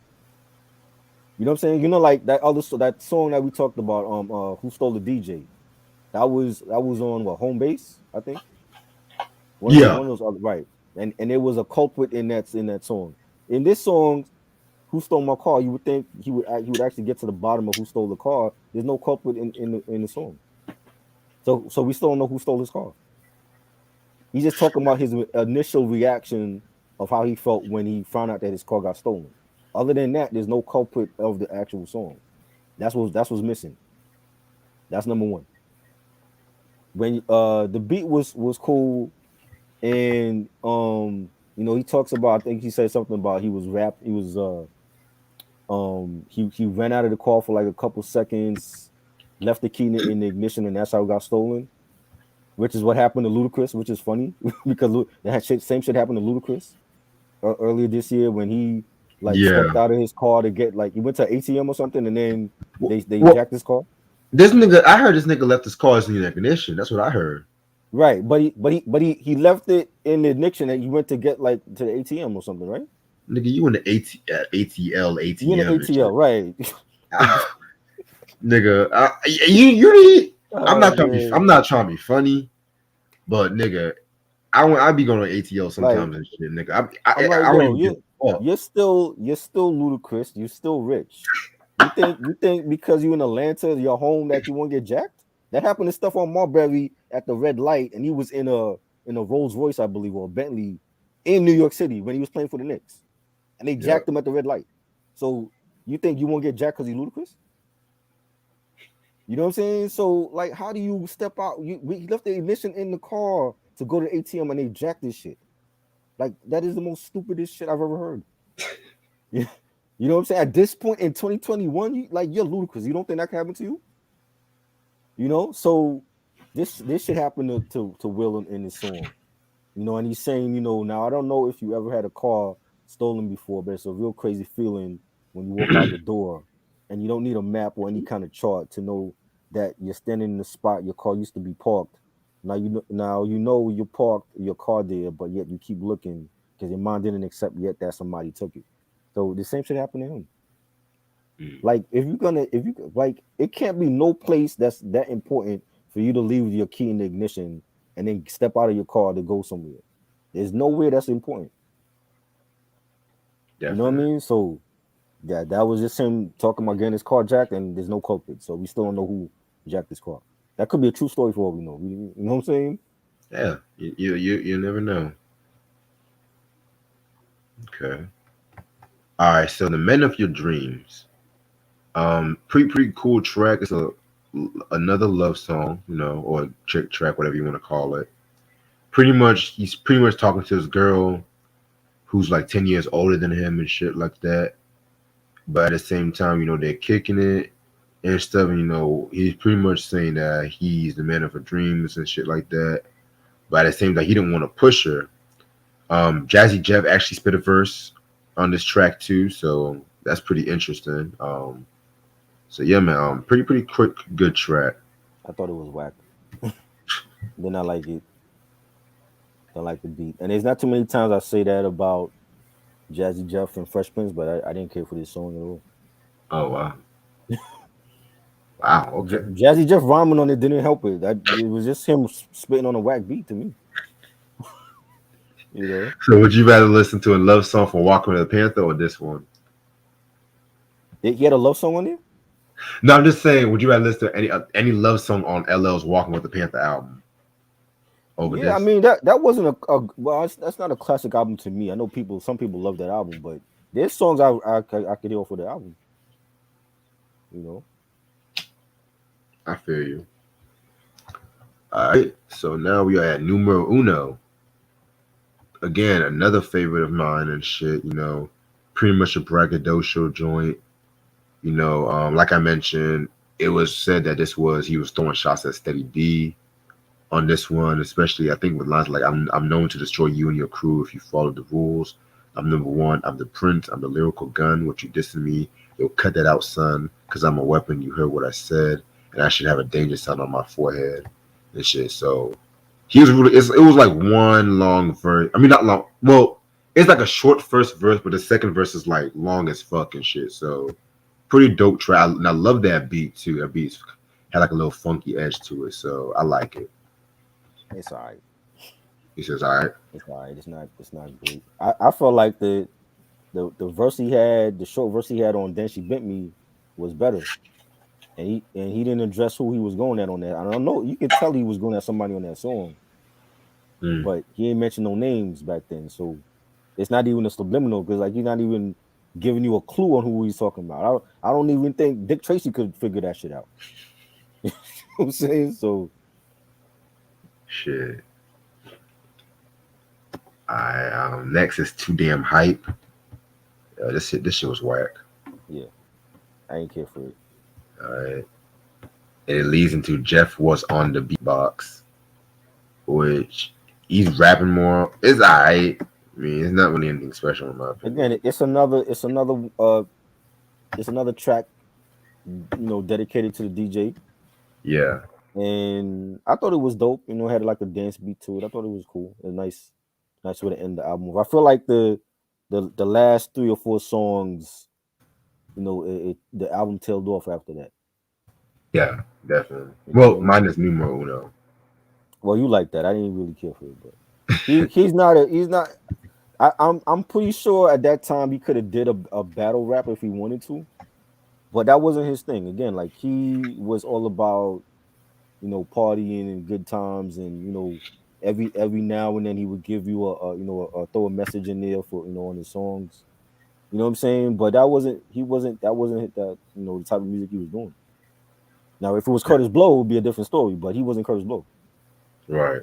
You know what I'm saying? Like that song that we talked about, Who Stole the DJ? That was on what, Home Base, I think. Yeah. One of those other, right. And there was a culprit in that song. In this song, Who Stole My Car, you would think he would actually get to the bottom of who stole the car. There's no culprit in the song. So we still don't know who stole his car. He's just talking about his initial reaction of how he felt when he found out that his car got stolen. Other than that, there's no culprit of the actual song. That's what's missing. That's number one. When the beat was cool, and he talks about, I think he said something about he ran out of the car for like a couple seconds, left the key in the ignition, and that's how it got stolen. Which is what happened to Ludacris, which is funny because same shit happened to Ludacris earlier this year when he like stepped Yeah. out of his car to get, like, he went to ATM or something, and then they Well, jacked his car. this nigga, I heard this nigga left his car in the ignition. That's what I heard. Right, but he left it in the ignition, and he went to get like to the ATM or something, right? Nigga, you in the ATL, You in the ATM and ATL, shit. right? Nigga, you. Oh man, I'm not trying to be funny, but nigga, I be going to ATL like, sometimes and shit, nigga. I I'm like, I don't yo, even give a fuck. you're still Ludacris. You're still rich. You think because you in Atlanta, your home, that you won't get jacked? That happened to stuff on Marbury at the red light, and he was in a Rolls Royce, I believe, or a Bentley in New York City when he was playing for the Knicks, and they Yeah, jacked him at the red light. So you think you won't get jacked because you Ludacris? You know what I'm saying? So like, how do you step out? We left the ignition in the car to go to the ATM, and they jacked this shit. Like, that is the most stupidest shit I've ever heard. Yeah. You know what I'm saying? At this point in 2021, you're ludicrous. You don't think that can happen to you? So this shit happened to Will in this song. And he's saying, now I don't know if you ever had a car stolen before, but it's a real crazy feeling when you walk out the door and you don't need a map or any kind of chart to know that you're standing in the spot your car used to be parked. Now you know you parked your car there, but yet you keep looking because your mind didn't accept yet that somebody took it. So the same shit happened to him. Mm. Like if you like, it can't be no place that's that important for you to leave your key in the ignition and then step out of your car to go somewhere. There's nowhere that's important. You know what I Definitely. mean? So yeah, that was just him talking about getting his car jacked, and there's no culprit. So we still don't know who jacked his car. That could be a true story for all we know. You know what I'm saying? Yeah, you never know. Okay. All right. So the Men of Your Dreams. Pretty cool track. It's another love song, or chick track, whatever you want to call it. He's pretty much talking to this girl who's like 10 years older than him and shit like that. But at the same time, they're kicking it and stuff. And, he's pretty much saying that he's the man of her dreams and shit like that. But at the same time, he didn't want to push her. Jazzy Jeff actually spit a verse on this track too, so that's pretty interesting. So yeah, man, pretty quick, good track. I thought it was whack. Then I like it. I like the beat. And there's not too many times I say that about Jazzy Jeff and Fresh Prince, but I didn't care for this song at all. Oh wow, wow, okay. Jazzy Jeff rhyming on it didn't help it. It was just him spitting on a whack beat to me. You know, So would you rather listen to a love song from Walking with the Panther or this one? he had a love song on there. No, I'm just saying, would you rather listen to any love song on LL's Walking with the Panther album over Yeah, I this? mean that wasn't a well, that's not a classic album to me. I know some people love that album, but there's songs I could hear off of the album. You know, I feel you. All right, so now we are at numero uno. Again, another favorite of mine and shit. Pretty much a braggadocio joint. Like I mentioned, it was said that he was throwing shots at Steady B on this one, especially I think with lines like I'm known to destroy you and your crew if you follow the rules. I'm number one, I'm the prince, I'm the lyrical gun. What you dissing me, you'll cut that out, son, because I'm a weapon. You heard what I said, and I should have a danger sign on my forehead and shit. So he was really it was like one long verse. I mean not long. Well, it's like a short first verse, but the second verse is like long as fuck and shit. So pretty dope track, and I love that beat too. That beat had like a little funky edge to it, so I like it. it's all right. He says, "All right, It's all right. It's not great. I felt like the verse he had, the short verse he had on "Then She Bent Me" was better, and he didn't address who he was going at on that. I don't know. You could tell he was going at somebody on that song, mm, but he ain't mentioned no names back then, so it's not even a subliminal because like he's not even giving you a clue on who he's talking about. I don't even think Dick Tracy could figure that shit out. You know what I'm saying? So shit." Next is Too Damn Hype. This shit was whack. yeah, I ain't care for it. All right, and it leads into Jeff was on the beatbox, which he's rapping more. It's alright. I mean, it's not really anything special in my opinion. Again, it's another track, dedicated to the DJ. Yeah, And I thought it was dope. It had like a dance beat to it. I thought it was cool. A nice way to end the album. I feel like the last 3 or 4 songs, the album tailed off after that. yeah, definitely. You know what Well, I mean? mine is numero uno. Well, you like that. I didn't really care for it, but he's not. I'm pretty sure at that time he could have did a battle rap if he wanted to, but that wasn't his thing. Again, like he was all about partying and good times, and every now and then he would give you throw a message in there for on his songs. You know what I'm saying? But that wasn't the type of music he was doing. Now, if it was Curtis Blow, it would be a different story. But he wasn't Curtis Blow. Right.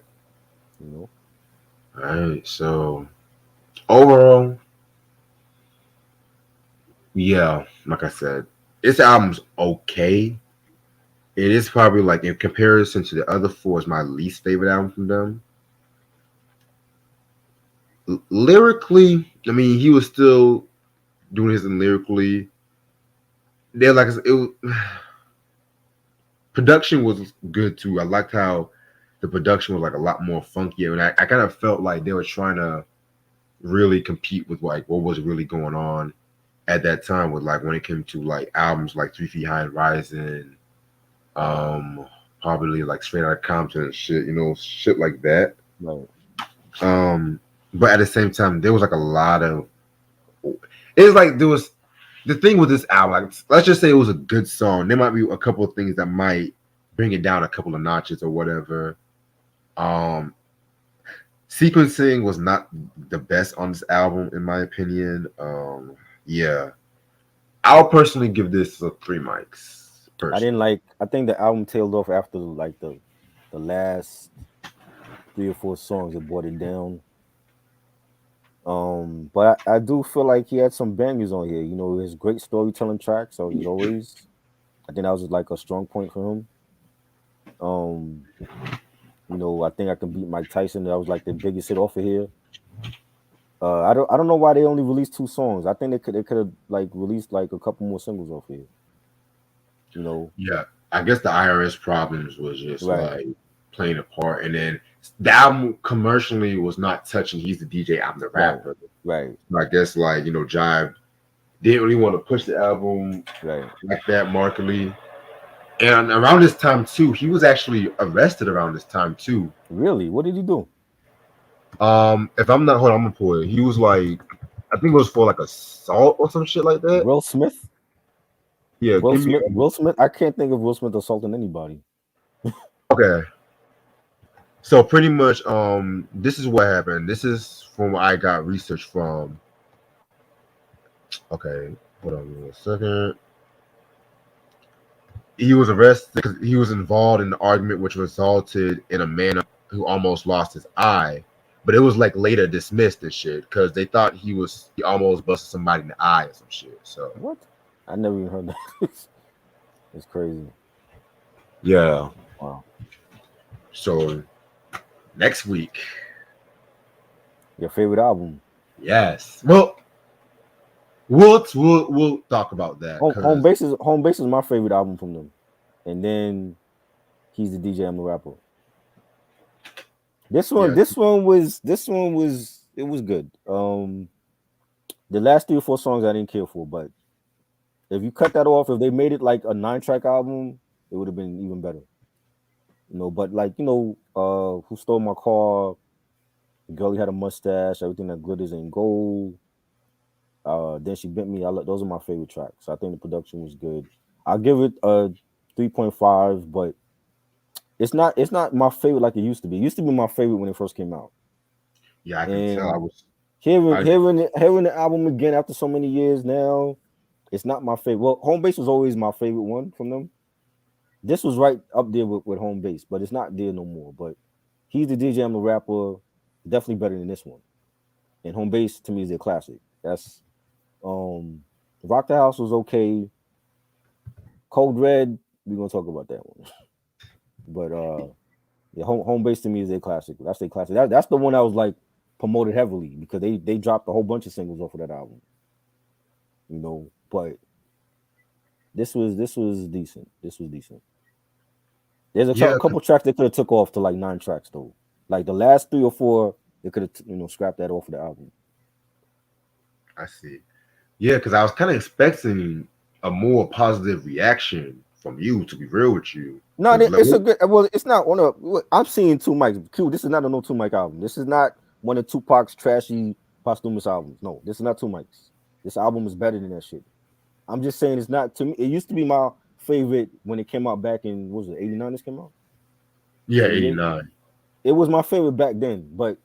You know. All right. So overall, yeah, like I said, this album's okay. It is probably like in comparison to the other four, is my least favorite album from them. Lyrically, I mean, he was still doing his lyrically. They're like it was, production was good too. I liked how the production was like a lot more funkier, and I kind of felt like they were trying to really compete with like what was really going on at that time with like when it came to like albums like 3 Feet High and Rising, um, probably like Straight Outta Compton and shit, shit like that. Right. But at the same time, there was like a lot of it was like there was the thing with this album, like let's just say it was a good song. There might be a couple of things that might bring it down a couple of notches or whatever. Um, Sequencing was not the best on this album, in my opinion. Yeah, I'll personally give this a 3 mics. I didn't Personally, like. I think the album tailed off after like the last 3 or 4 songs. It brought it down. But I do feel like he had some bangers on here. You know, his great storytelling tracks. So as always, I think that was like a strong point for him. Um, you know, I think I can beat Mike Tyson. That was like the biggest hit off of here. I don't know why they only released 2 songs. I think they could have like released like a couple more singles off here. You know, yeah, I guess the IRS problems was just right, like playing a part, and then the album commercially was not touching. He's the DJ, I'm the right, rapper. right, I guess like Jive didn't really want to push the album right. like that markedly. And around this time too, he was actually arrested around this time too. Really? What did he do? If I'm not, hold on, I'm gonna pull it. He was like, I think it was for like assault or some shit like that. Will Smith? Yeah, Will give me. Smith? Will Smith? I can't think of Will Smith assaulting anybody. Okay, so pretty much, this is what happened. This is from what I got research from. Okay, hold on a second. He was arrested because he was involved in an argument which resulted in a man who almost lost his eye. But it was like later dismissed and shit because they thought he almost busted somebody in the eye or some shit. So What? I never even heard that. It's crazy. yeah. Wow. So next week, Your favorite album? yes. Well, we'll talk about that Home because Base is my favorite album from them, and then he's the DJ. I'm the rapper. yes, This one was it was good. The last 3 or 4 songs I didn't care for, but if you cut that off, if they made it like a 9-track album, it would have been even better. You know, but like Who Stole My Car? Girl, had a mustache. Everything that glitters ain't gold. Then She Bent Me. Those are my favorite tracks. I think the production was good. I'll give it a 3.5, but it's not my favorite like it used to be. It used to be my favorite when it first came out. yeah, I can tell. And I hearing the album again after so many years now, it's not my favorite. Well, Home Base was always my favorite one from them. This was right up there with Home Base, but it's not there no more. But he's the DJ, I'm the rapper. Definitely better than this one. And Home Base to me is a classic. That's Rock the House was okay. Cold Red, we're gonna talk about that one. But yeah, Home Base to me is a classic. That's a classic. That's the one I was like promoted heavily because they dropped a whole bunch of singles off of that album. You know, but this was decent. This was decent. There's a yeah, couple tracks they could have took off to like 9 tracks though. Like the last 3 or 4, they could have scrapped that off of the album. I see. Yeah, because I was kind of expecting a more positive reaction from you. To be real with you, No, because it's a good. Well, it's not one of. I'm seeing 2 mics. Q. This is not a no 2 mic album. This is not one of Tupac's trashy posthumous albums. No, this is not 2 mics. This album is better than that shit. I'm just saying it's not to me. It used to be my favorite when it came out back in what was it 89? This came out yeah, 88. 89. It was my favorite back then, but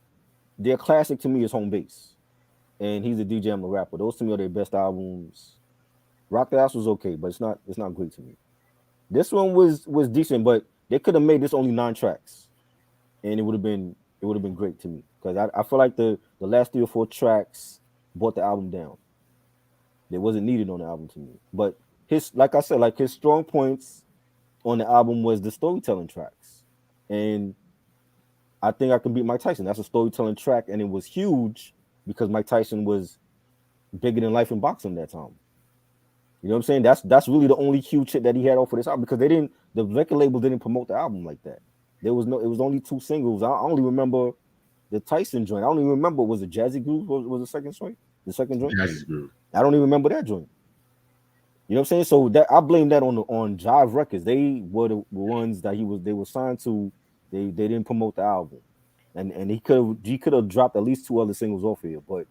their classic to me is Home Base, and he's a DJ, I'm a rapper. Those to me are their best albums. Rock the House was okay, but it's not great to me. This one was decent, but they could have made this only 9 tracks, and it would have been great to me because I feel like the last 3 or 4 tracks brought the album down. It wasn't needed on the album to me. But his like I said, like his strong points on the album was the storytelling tracks, and I think I can beat Mike Tyson. That's a storytelling track, and it was huge because Mike Tyson was bigger than life in boxing that time. You know what I'm saying? That's really the only huge shit that he had off of this album because the record label didn't promote the album like that. It was only 2 singles. I only remember the Tyson joint. I don't even remember, was it Jazzy Groove was the second joint? The second joint? Jazzy's Groove. I don't even remember that joint. You know what I'm saying? So that I blame that on Jive Records. They were the ones that they were signed to. They didn't promote the album. And he could have dropped at least 2 other singles off here. But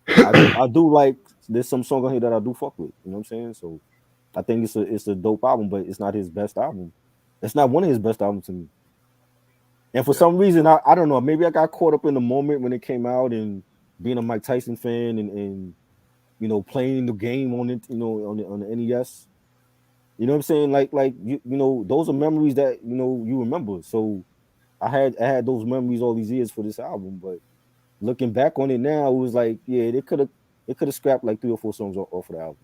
I do like there's some song on here that I do fuck with. You know what I'm saying? So I think it's a dope album, but it's not his best album. It's not one of his best albums to me. And for some reason, I don't know, maybe I got caught up in the moment when it came out and being a Mike Tyson fan and you know, playing the game on it, you know, on the NES. You know what I'm saying? Like you know, those are memories that you know you remember. So I had those memories all these years for this album, but looking back on it now, it was like, yeah, they could have scrapped like 3 or 4 songs off of the album,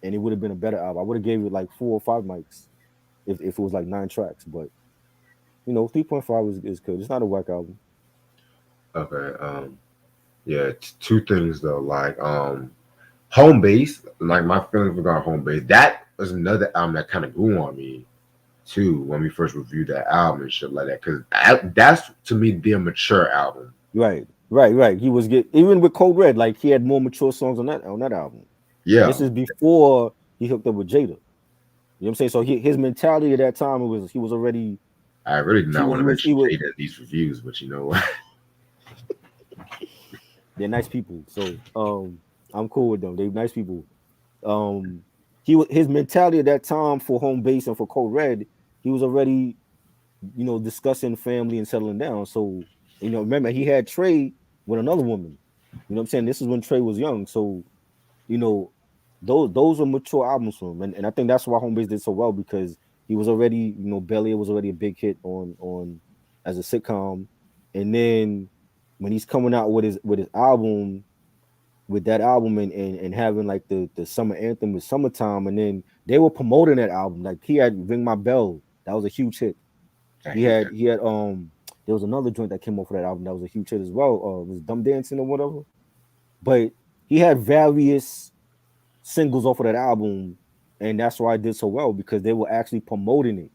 and it would have been a better album. I would have gave it like 4 or 5 mics if it was like 9 tracks, but you know, 3.5 is good. It's not a whack album. Okay. Yeah, 2 things though. Like Home Base, like my feelings regarding Home Base, that was another album that kind of grew on me too when we first reviewed that album and shit like that. Because that's to me the mature album. Right. He was even with Code Red, like he had more mature songs on that album. Yeah. And this is before he hooked up with Jada. You know what I'm saying? So his mentality at that time he was already. I really did not want to mention Jada in these reviews, but you know what? They're nice people, so I'm cool with them. They're nice people. His mentality at that time for Home Base and for Code Red, he was already, you know, discussing family and settling down. So, you know, remember he had Trey with another woman. You know what I'm saying? This is when Trey was young. So, you know, those are mature albums for him. And I think that's why Home Base did so well, because he was already, you know, Bel Air was already a big hit on as a sitcom. And then when he's coming out with his album, with that album and having like the summer anthem with Summertime, and then they were promoting that album. Like he had Ring My Bell, that was a huge hit. He had there was another joint that came off of that album that was a huge hit as well. It was Dumb Dancing or whatever. But he had various singles off of that album, and that's why I did so well, because they were actually promoting it.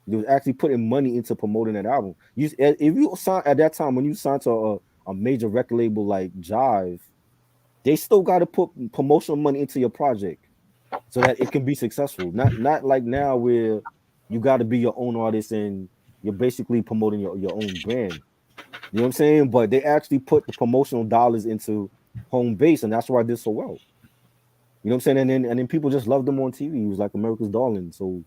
They was actually putting money into promoting that album. If you signed at that time, when you signed to a major record label like Jive, they still got to put promotional money into your project so that it can be successful. Not like now where you got to be your own artist and you're basically promoting your own brand. You know what I'm saying? But they actually put the promotional dollars into Home Base, and that's why I did so well. You know what I'm saying? And then people just loved him on TV. He was like America's darling. So,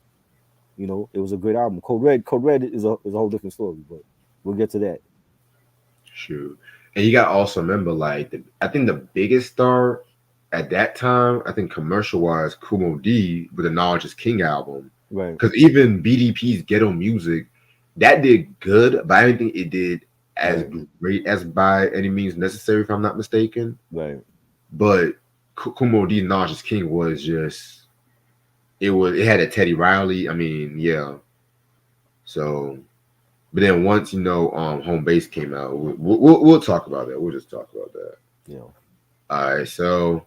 you know, it was a great album. Code Red is a whole different story, but we'll get to that. Shoot. And you got to also remember, like, I think the biggest star at that time, I think commercial-wise, Kumo D with the Knowledge is King album. Right. Because even BDP's Ghetto Music, that did good, but I don't think it did as great as By Any Means Necessary, if I'm not mistaken. Right. But Kumo D Knowledge is King was just, it had a Teddy Riley. I mean, yeah. So... But then once, you know, Home Base came out, we'll talk about that. We'll just talk about that. Yeah. All right. So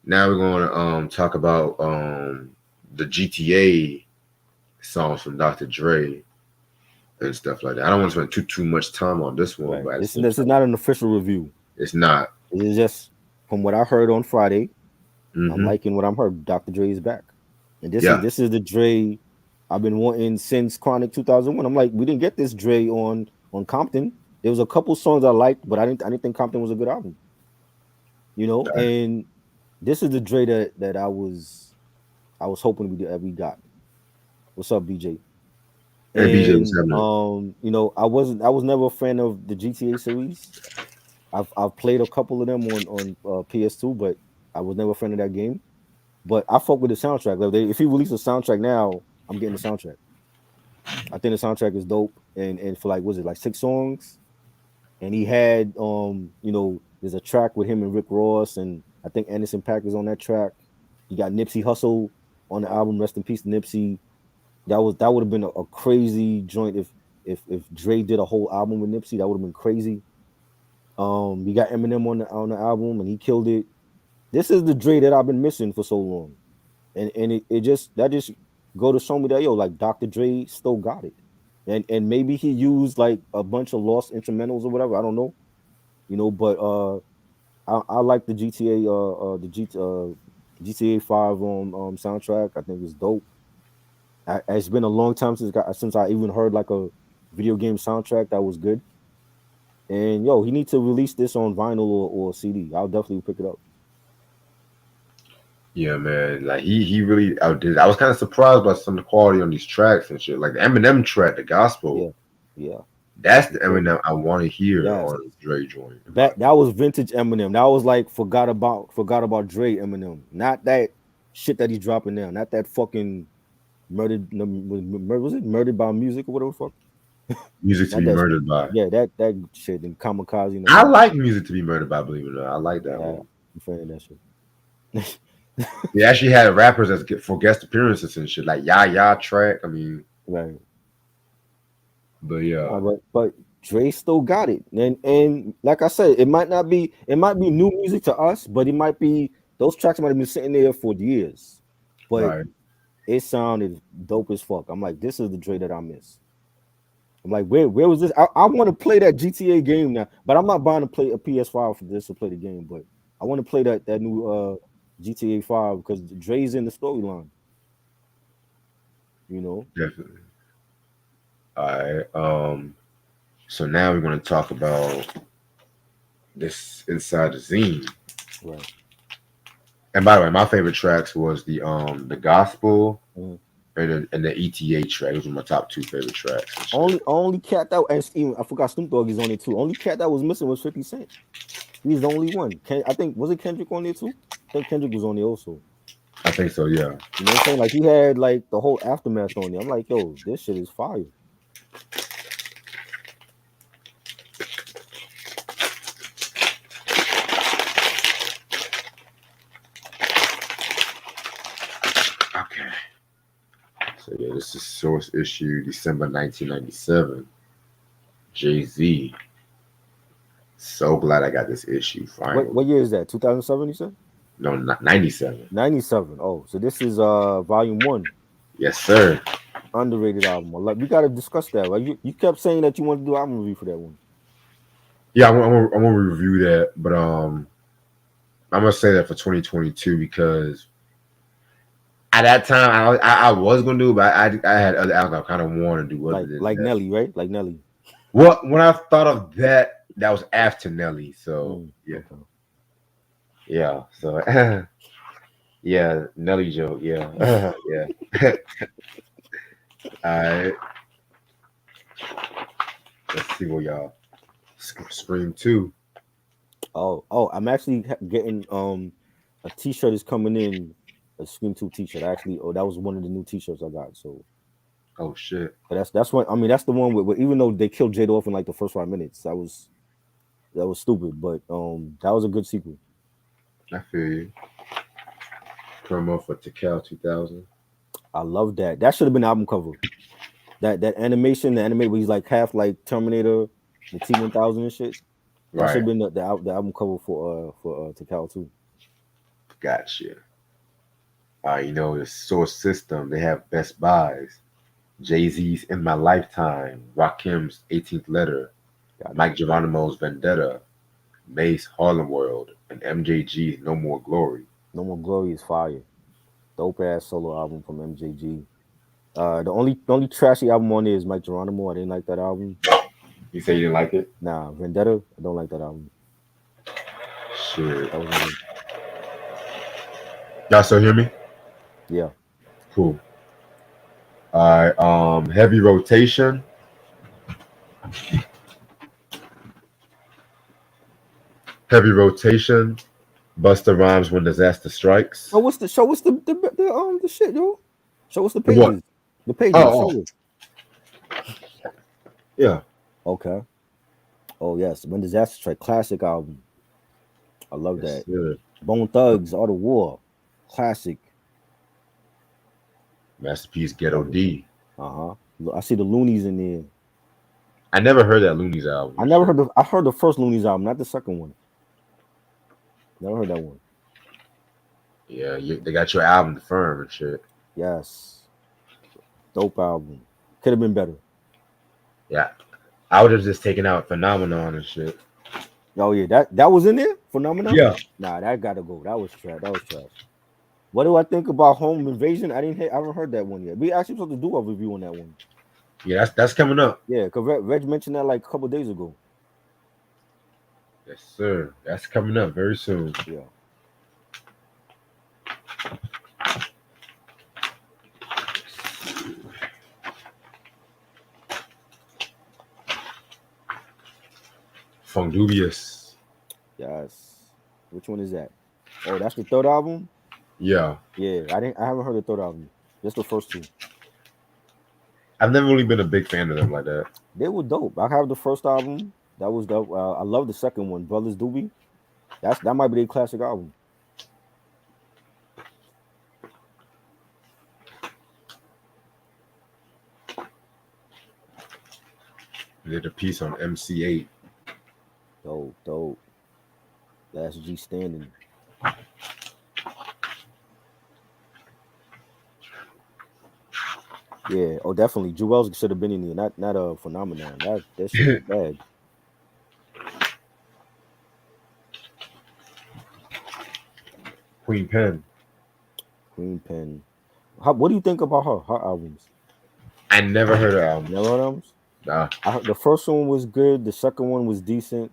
now we're going to talk about the GTA songs from Dr. Dre and stuff like that. I don't want to spend too much time on this one. Right. But This is not an official review. It's not. It's just from what I heard on Friday. Mm-hmm. I'm liking what I'm heard. Dr. Dre is back, and this is the Dre I've been wanting since Chronic 2001. I'm like, we didn't get this Dre on Compton. There was a couple songs I liked, but I didn't think Compton was a good album. You know, and this is the Dre that I was hoping we got. What's up, BJ? Hey, BJ, what's happening? You know, I was never a fan of the GTA series. I've played a couple of them on PS2, but I was never a fan of that game. But I fuck with the soundtrack. Like if he release a soundtrack now, I'm getting the soundtrack. I think the soundtrack is dope, and for like, was it like 6 songs? And he had you know, there's a track with him and Rick Ross, and I think Anderson .Paak is on that track. You got Nipsey Hussle on the album. Rest in peace, Nipsey. That would have been a crazy joint if Dre did a whole album with Nipsey. That would have been crazy. We got Eminem on the album, and he killed it. This is the Dre that I've been missing for so long, and it just go to show me that, yo, like Dr. Dre still got it, and maybe he used like a bunch of lost instrumentals or whatever. I don't know, but I like the GTA 5 soundtrack. I think it's dope. It's been a long time since I even heard like a video game soundtrack that was good. And yo, he needs to release this on vinyl or CD. I'll definitely pick it up. Yeah, man. Like he really outdid. I was kind of surprised by some of the quality on these tracks and shit. Like the Eminem track, the gospel. Yeah. That's the Eminem I want to hear Yes. on Dre joint. That was vintage Eminem. That was like forgot about Dre Eminem. Not that shit that he's dropping now. Not that fucking was it murdered by music or whatever the fuck? Music to Not be that murdered by. Yeah, that shit and kamikaze. I like music to be murdered by. Believe it or not, I like that one. I'm fan that shit. They actually had rappers that for guest appearances and shit, like Ya track. I mean, Right. But yeah, but Dre still got it, and like I said, it might be new music to us, but it might be those tracks might have been sitting there for years, but right. it sounded dope as fuck. I'm like, this is the Dre that I miss. I'm like, where was this? I want to play that GTA game now, but I'm not buying to play a PS5 for this to play the game. But I want to play that new GTA 5 because Dre's in the storyline. Definitely. All right. So now we're going to talk about this Inside the Zine. Right. And by the way, my favorite tracks was the gospel Mhm. and the ETA track. Those were my top two favorite tracks. Only cat that, and even I forgot Snoop Dogg is on it too. Only cat that was missing was 50 Cent. He's the only one. I think was it Kendrick on there too? I think Kendrick was on there also. I think so, yeah. You know what I'm saying? Like he had like the whole aftermath on there. I'm like, yo, this shit is fire. Okay. So yeah, this is source issue December 1997. Jazzy. So glad I got this issue finally. What year is that? 2007, you said? No, not 97. 97. Oh, so this is volume 1. Yes, sir. Underrated album. Like we gotta discuss that. Like you kept saying that you want to do album review for that one. Yeah, I'm gonna review that, but I'm gonna say that for 2022 because at that time I was gonna do it, but I had other albums I kind of want to do other than like that. Nelly, right? Like Nelly. Well, when I thought of that, that was after Nelly. So yeah, okay. Yeah. So yeah, Nelly joke. Yeah, yeah. All right. Let's see what y'all Scream 2. Oh, I'm actually getting a t-shirt is coming in, a Scream 2 t-shirt. Actually, that was one of the new t-shirts I got. So Oh shit. that's one. I mean, that's the one with even though they killed Jade off in like the first 5 minutes, that was stupid. But that was a good sequel. I feel you. Promo for Tecal 2000. I love that. That should have been the album cover. That animation, the anime where he's like half like Terminator, the T-1000 and shit. That should have been the album cover for Tecal too. Gotcha. The Source System, they have Best Buys, Jay-Z's In My Lifetime, Rakim's 18th Letter, Mike Geronimo's Vendetta, Mace Harlem World, and MJG's No More Glory. No More Glory is fire. Dope ass solo album from MJG. The only trashy album on there is Mike Geronimo. I didn't like that album. You say you didn't like it? Nah, Vendetta. I don't like that album. Shit. That was Y'all still hear me? Yeah. Cool. All right. Heavy Rotation. Heavy Rotation. Busta Rhymes When Disaster Strikes. Oh, what's the shit, yo? Show us the pages. What? The pages. Oh. Yeah. Okay. Oh yes, When Disaster Strike, classic album. I love that. Sir. Bone Thugs, Art of War, classic. Masterpiece Ghetto D. I see the Loonies in there. I never heard that Looney's album. I never heard I heard the first Looney's album, not the second one. Never heard that one. Yeah, they got your album firm and shit. Yes. Dope album. Could have been better. Yeah, I would have just taken out Phenomenon and shit. Oh yeah, that was in there? Phenomenon? Yeah. Nah, that gotta go. That was trash. That was trash. What do I think about Home Invasion? I haven't heard that one yet. We actually supposed to do a review on that one. Yeah, that's coming up. Yeah, because Reg mentioned that like a couple days ago. Yes, sir. That's coming up very soon. Yeah. Fundubious. Yes. Which one is that? Oh, that's the third album? Yeah. Yeah, I haven't heard the third album. Just the first two. I've never really been a big fan of them like that. They were dope. I have the first album. That was dope. I love the second one, Brothers Doobie. That might be their classic album. They did a piece on MC8. Dope. That's G standing. Yeah, oh definitely. Jewels should have been in there, not a Phenomenon. That shit was bad. Queen Pen. What do you think about her albums? I never heard of albums. Never heard albums? Nah. The first one was good. The second one was decent.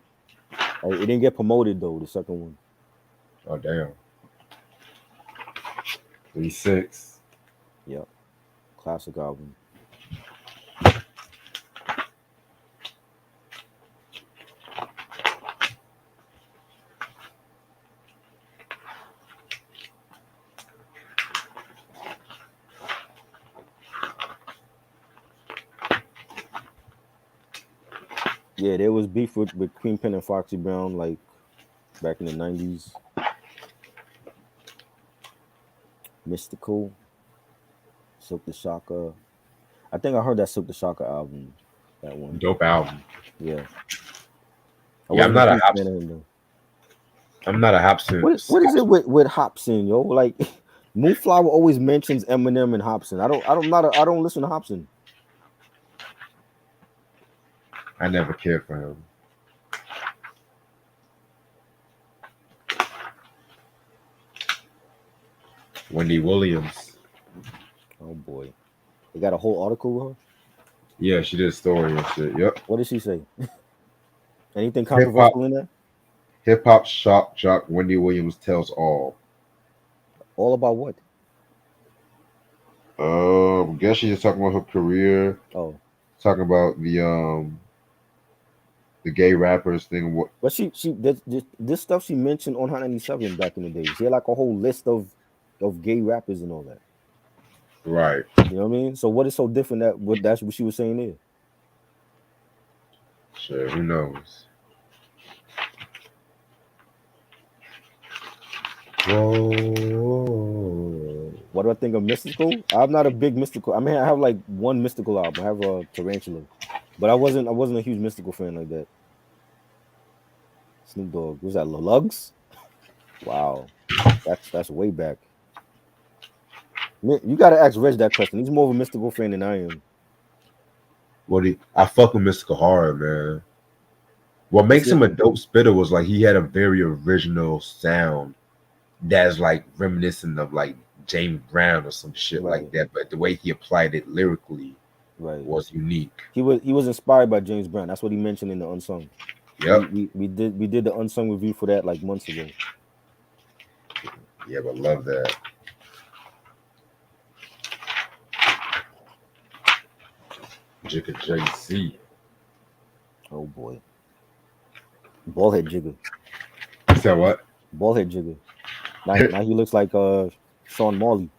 It didn't get promoted though. The second one. Oh damn. 3-6. Yep. Classic album. Yeah, there was beef with Queen Pen and Foxy Brown like back in the 90s. Mystical. Silk the Shocker. I think I heard that Silk the Shocker album. That one. Dope album. Yeah. I'm not a Hobson. What is it with Hobson, yo? Like Moonflower always mentions Eminem and Hobson. I don't listen to Hobson. I never cared for him. Wendy Williams. Oh boy. They got a whole article with her? Yeah, she did a story and shit. Yep. What did she say? Anything controversial in there? Hip hop shock jock Wendy Williams tells all. All about what? I guess she's just talking about her career. Oh. Talking about the gay rappers thing. What? But this stuff she mentioned on Hot 97 back in the day. She had like a whole list of gay rappers and all that. Right. You know what I mean? So what is so different that's what she was saying there? Sure, who knows? Whoa. What do I think of Mystical? I'm not a big Mystical. I mean, I have like one Mystical album. I have a Tarantula, but I wasn't a huge Mystical fan like that. Snoop Dogg, was that Lugs? Wow, that's way back. You gotta ask Reg that question. He's more of a Mystical fan than I am. I fuck with Mystical hard, man. What makes him a dope spitter was like he had a very original sound that's like reminiscent of like James Brown or some shit like that. But the way he applied it lyrically was unique. He was inspired by James Brown. That's what he mentioned in the Unsung. Yep. We did the Unsung review for that like months ago. Yeah, but love that. Jigga JC. Oh boy. Ballhead Jigga. You said what? Ballhead Jigga. Now he looks like Sean Marley.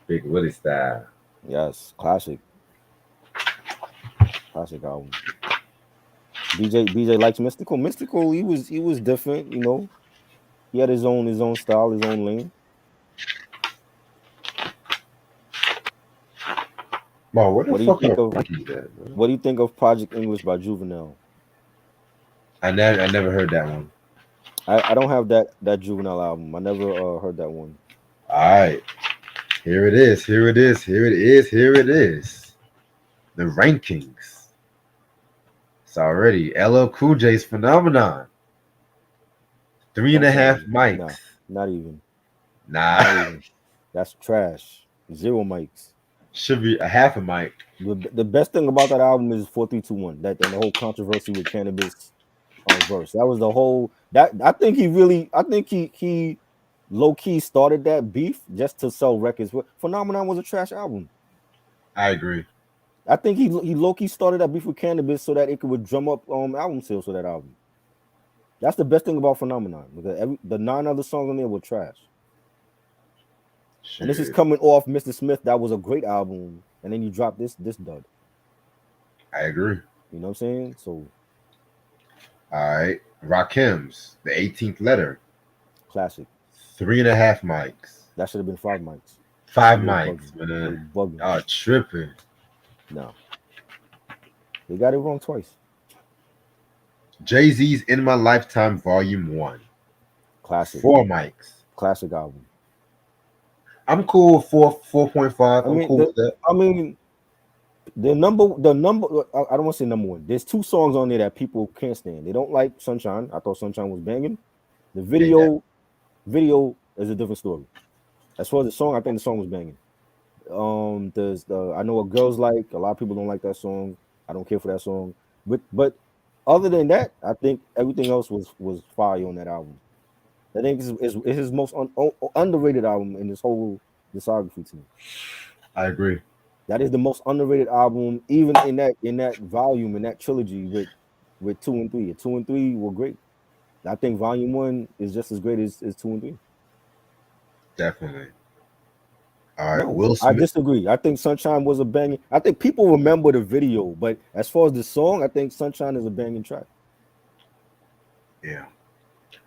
Big Willie style. Yes, classic album. BJ likes Mystical. Mystical, he was different, you know. He had his own style, his own lane. Bro, what the What do you fuck think kind of of ranking is that, bro? What do you think of Project English by Juvenile? I never heard that one. I don't have that Juvenile album. I never heard that one. All right, here it is. Here it is. Here it is. Here it is. The rankings. It's already LL Cool J's Phenomenon. Three and Don't a tell half me. Nah, mics. not even. Nah, Not even. That's trash. Zero mics. should be a half a mic. The best thing about that album is 4321. That and the whole controversy with cannabis verse. That was the whole that I think he really I think he low key started that beef just to sell records. Phenomenon was a trash album. I agree. I think he low key started that beef with cannabis so that it could drum up album sales for that album. That's the best thing about Phenomenon because the 9 other songs on there were trash. Shit. And this is coming off Mr. Smith. That was a great album, and then you drop this dud. I agree. You know what I'm saying? So All right. Rakim's The 18th Letter. classic. 3.5 mics. That should have been 5 mics. 5 They mics, They man. bugging. Oh, tripping. No, they got it wrong twice. Jay-Z's In My Lifetime Volume 1. Classic. 4 mics. Classic album. I'm cool with 4.5. I'm cool with that. I mean, the number. I don't want to say number one. There's 2 songs on there that people can't stand. They don't like Sunshine. I thought Sunshine was banging. The video is a different story. As far as the song, I think the song was banging. There's I know what girls like. A lot of people don't like that song. I don't care for that song. But other than that, I think everything else was fire on that album. I think it's his most underrated album in this whole discography to me. I agree. That is the most underrated album, even in that volume, in that trilogy with 2 and 3. 2 and 3 were great. I think volume 1 is just as great as 2 and 3. Definitely. All right. No, Will I Smith. disagree. I think Sunshine was a banging. I think people remember the video, but as far as the song, I think Sunshine is a banging track. Yeah.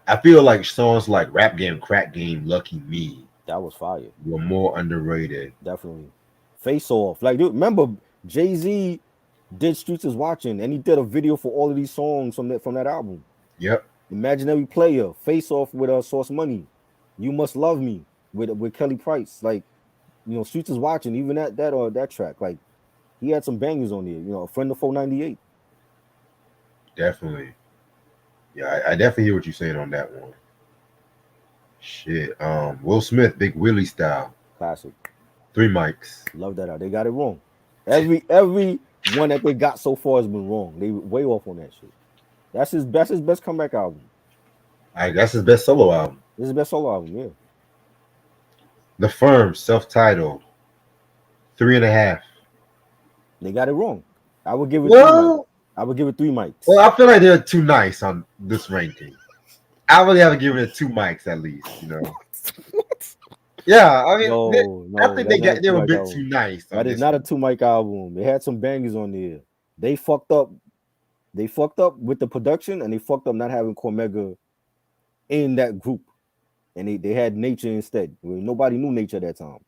I feel like songs like Rap Game, Crack Game, Lucky Me That was fire. were more underrated. Definitely. Face Off. Like, dude, remember Jay-Z did Streets is Watching, and he did a video for all of these songs from that album. Yep. Imaginary Player, Face Off with Source Money, You Must Love Me with Kelly Price. Like, you know, Streets is Watching, even that track. Like, he had some bangers on there. You know, A Friend of 498. Definitely. Yeah, I definitely hear what you're saying on that one. Shit. Will Smith, Big Willie Style. Classic. 3 mics. Love that out. They got it wrong. Every one that they got so far has been wrong. They way off on that shit. That's his best comeback album. That's his best solo album. This is his best solo album, yeah. The Firm, self-titled. 3.5. They got it wrong. I would give it Well, I would give it 3 mics. well, I feel like they're too nice on this ranking. I really have to give it 2 mics at least, you know. Yeah, I mean, I think they were a bit too nice. That is not a 2 mic album. They had some bangers on there. They fucked up. They fucked up with the production, and they fucked up not having Cormega in that group. And they had Nature instead. Nobody knew Nature at that time.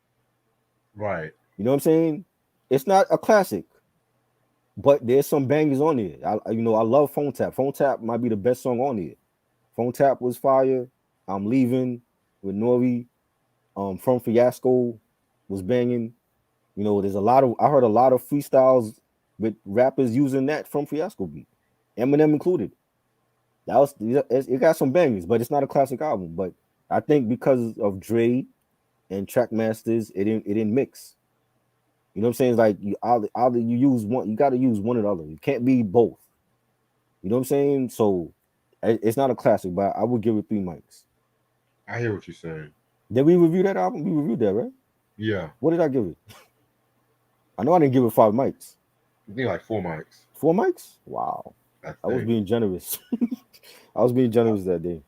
Right. You know what I'm saying? It's not a classic, but there's some bangers on there. I love Phone Tap. Phone Tap might be the best song on there. Phone Tap was fire. I'm Leaving with Nori. From Fiasco was banging. You know, I heard a lot of freestyles with rappers using that From Fiasco beat, Eminem included. It got some bangers, but it's not a classic album. But I think because of Dre and Trackmasters, it didn't mix. You know what I'm saying? It's like either you use one, you got to use one or the other. You can't be both. You know what I'm saying? So it's not a classic, but I would give it 3 mics. I hear what you're saying. Did we review that album? We reviewed that, right? Yeah. What did I give it? I know I didn't give it 5 mics. I think like 4 mics. 4 mics? Wow. I was being generous. I was being generous that day.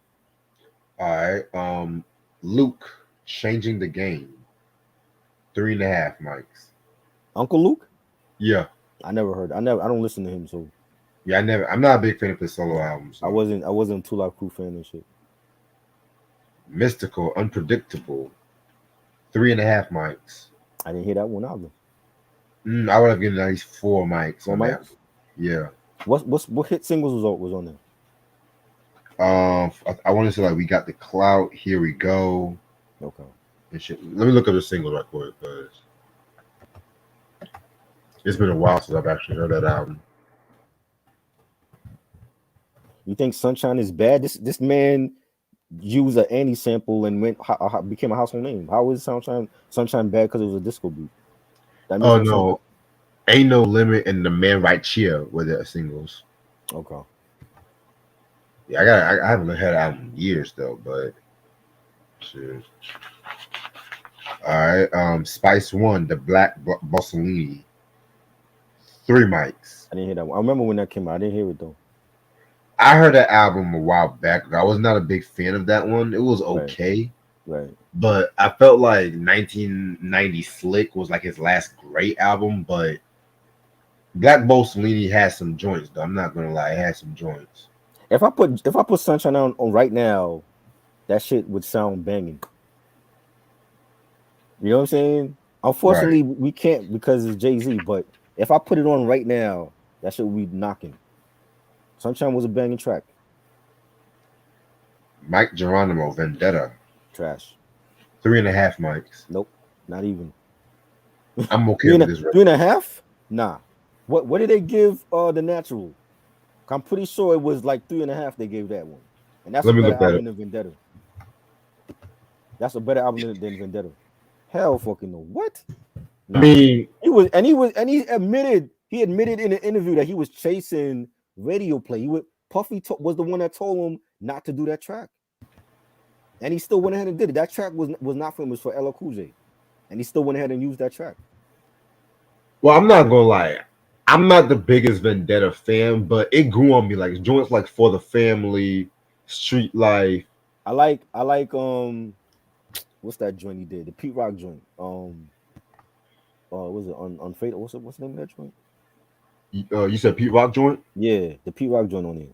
All right. Luke, Changing the Game. 3.5 mics. Uncle Luke? Yeah. I never heard. I don't listen to him, so yeah, I'm not a big fan of his solo albums. So. I wasn't a 2 Live Crew fan and shit. Mystical, Unpredictable. 3.5 mics. I didn't hear that one either. I would have given at least 4 mics 4 on that. mics. Yeah. What hit singles was on there? I want to say like We Got the Clout, Here We Go, Okay. and shit. Let me look up the single right quick because it's been a while since I've actually heard that album. You think Sunshine is bad? This man used an Annie sample and became a household name. How is Sunshine bad because it was a disco beat? That makes Oh no sense. no, Ain't No Limit and The Man Right Here were the singles. Okay. Yeah, I haven't heard that album in years though, but shit. All right, Spice One, The Black Bossellini, 3 mics. I didn't hear that one. I remember when that came out. I didn't hear it though. I heard that album a while back. I was not a big fan of that one. It was okay. Right. But I felt like 1990 Slick was like his last great album. But Black Bossellini has some joints, though. I'm not gonna lie, it has some joints. If I put Sunshine on right now, that shit would sound banging. You know what I'm saying? Unfortunately, we can't because it's Jay-Z. But if I put it on right now, that shit would be knocking. Sunshine was a banging track. Mike Geronimo, Vendetta. Trash. 3.5 mics. Nope, not even. I'm okay with this. 3.5? Nah. What did they give The Natural? I'm pretty sure it was like 3.5 they gave that one. And that's a better album than Vendetta. That's a better album than Vendetta. Hell fucking no. What? Nah. I mean, he admitted in an interview that he was chasing radio play. Puffy was the one that told him not to do that track. And he still went ahead and did it. That track was not for him, it was for LL Cool J. And he still went ahead and used that track. Well, I'm not gonna lie. I'm not the biggest Vendetta fan, but it grew on me. Like joints like For the Family, Street Life. I like what's that joint he did? The Pete Rock joint. Was it Unfatal? What's the name of that joint? You said Pete Rock joint? Yeah, the Pete Rock joint on there.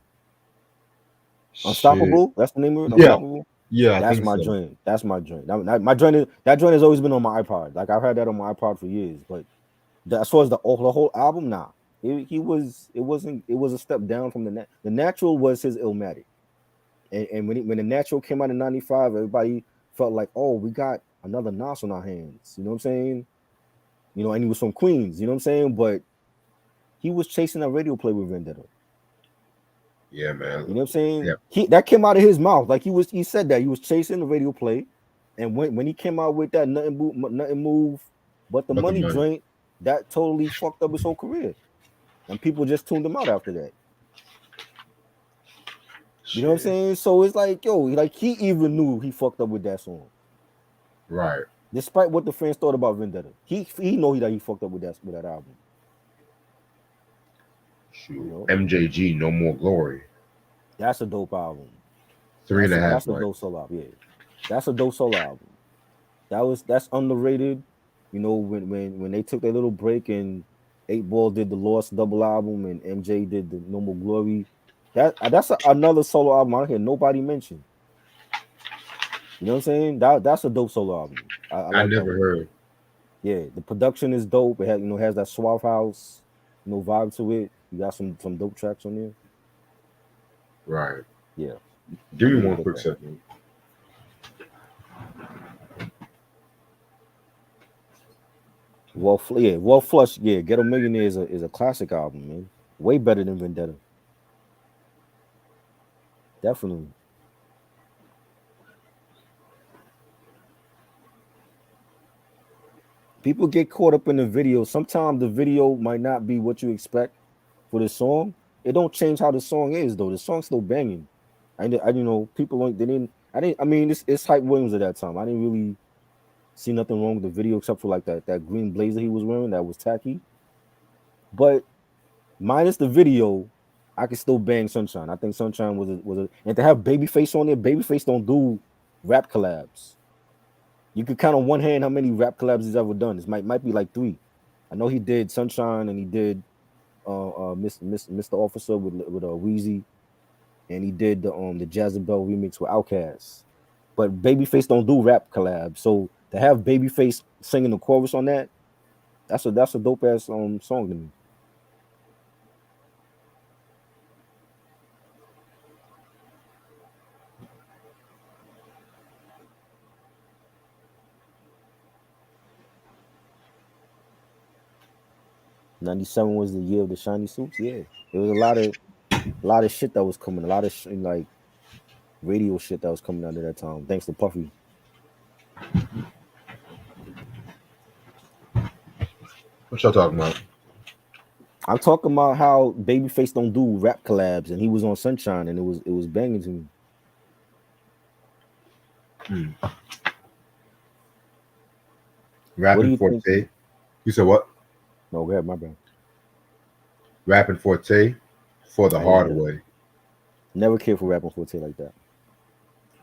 Unstoppable? That's the name of it? Yeah. Unstoppable? Yeah, that's my joint. That's my joint. That joint has always been on my iPod. Like I've had that on my iPod for years. But as far as the whole album, nah. It was a step down from the Natural was his Illmatic. And when the Natural came out in 95, everybody felt like, oh, we got another Nas on our hands. You know what I'm saying? You know, and he was from Queens, you know what I'm saying? But he was chasing a radio play with Vendetta. Yeah, man. You know what I'm saying? Yeah. That came out of his mouth. Like he said that he was chasing the radio play. And when he came out with that nothing move, but the money joint, that totally fucked up his whole career. And people just tuned him out after that. Shit. You know what I'm saying? So it's like, yo, like he even knew he fucked up with that song. Right. Despite what the fans thought about Vendetta. He know that he fucked up with that album. Shoot. You know? MJG, No More Glory. That's a dope album. 3.5. That's a dope solo album. Yeah. That's a dope solo album. That's underrated. You know, when they took their little break and 8 Ball did the Lost double album and MJ did the No More Glory. That's another solo album out here nobody mentioned. You know what I'm saying? That's a dope solo album. I like never heard. Yeah, the production is dope. It has that Suave House, vibe to it. You got some dope tracks on there. Right. Yeah. Give me one quick second. Well Flush, yeah. Ghetto Millionaire is a classic album, man. Way better than Vendetta. Definitely. People get caught up in the video. Sometimes the video might not be what you expect for the song. It don't change how the song is though. The song's still banging. I people it's Hype Williams at that time. I didn't really see nothing wrong with the video except for like that green blazer he was wearing that was tacky. But minus the video, I can still bang Sunshine. I think Sunshine was a and to have Babyface on there. Babyface don't do rap collabs. You could count on one hand how many rap collabs he's ever done. This might be like 3. I know he did Sunshine and he did Mr. Officer with Weezy, and he did the Jezebel remix with Outkast. But Babyface don't do rap collabs. So to have Babyface singing the chorus on that's That's a dope ass song to me. '97 was the year of the shiny suits. Yeah, there was a lot of shit that was coming, a lot of like radio shit that was coming out at that time. Thanks to Puffy. What y'all talking about? I'm talking about how Babyface don't do rap collabs, and he was on Sunshine, and it was banging to me. What do Rapping you think? Forte. You said what? No, go ahead, my bad. Rapping Forte for the I ain't hard way. never cared for rapping Forte like that.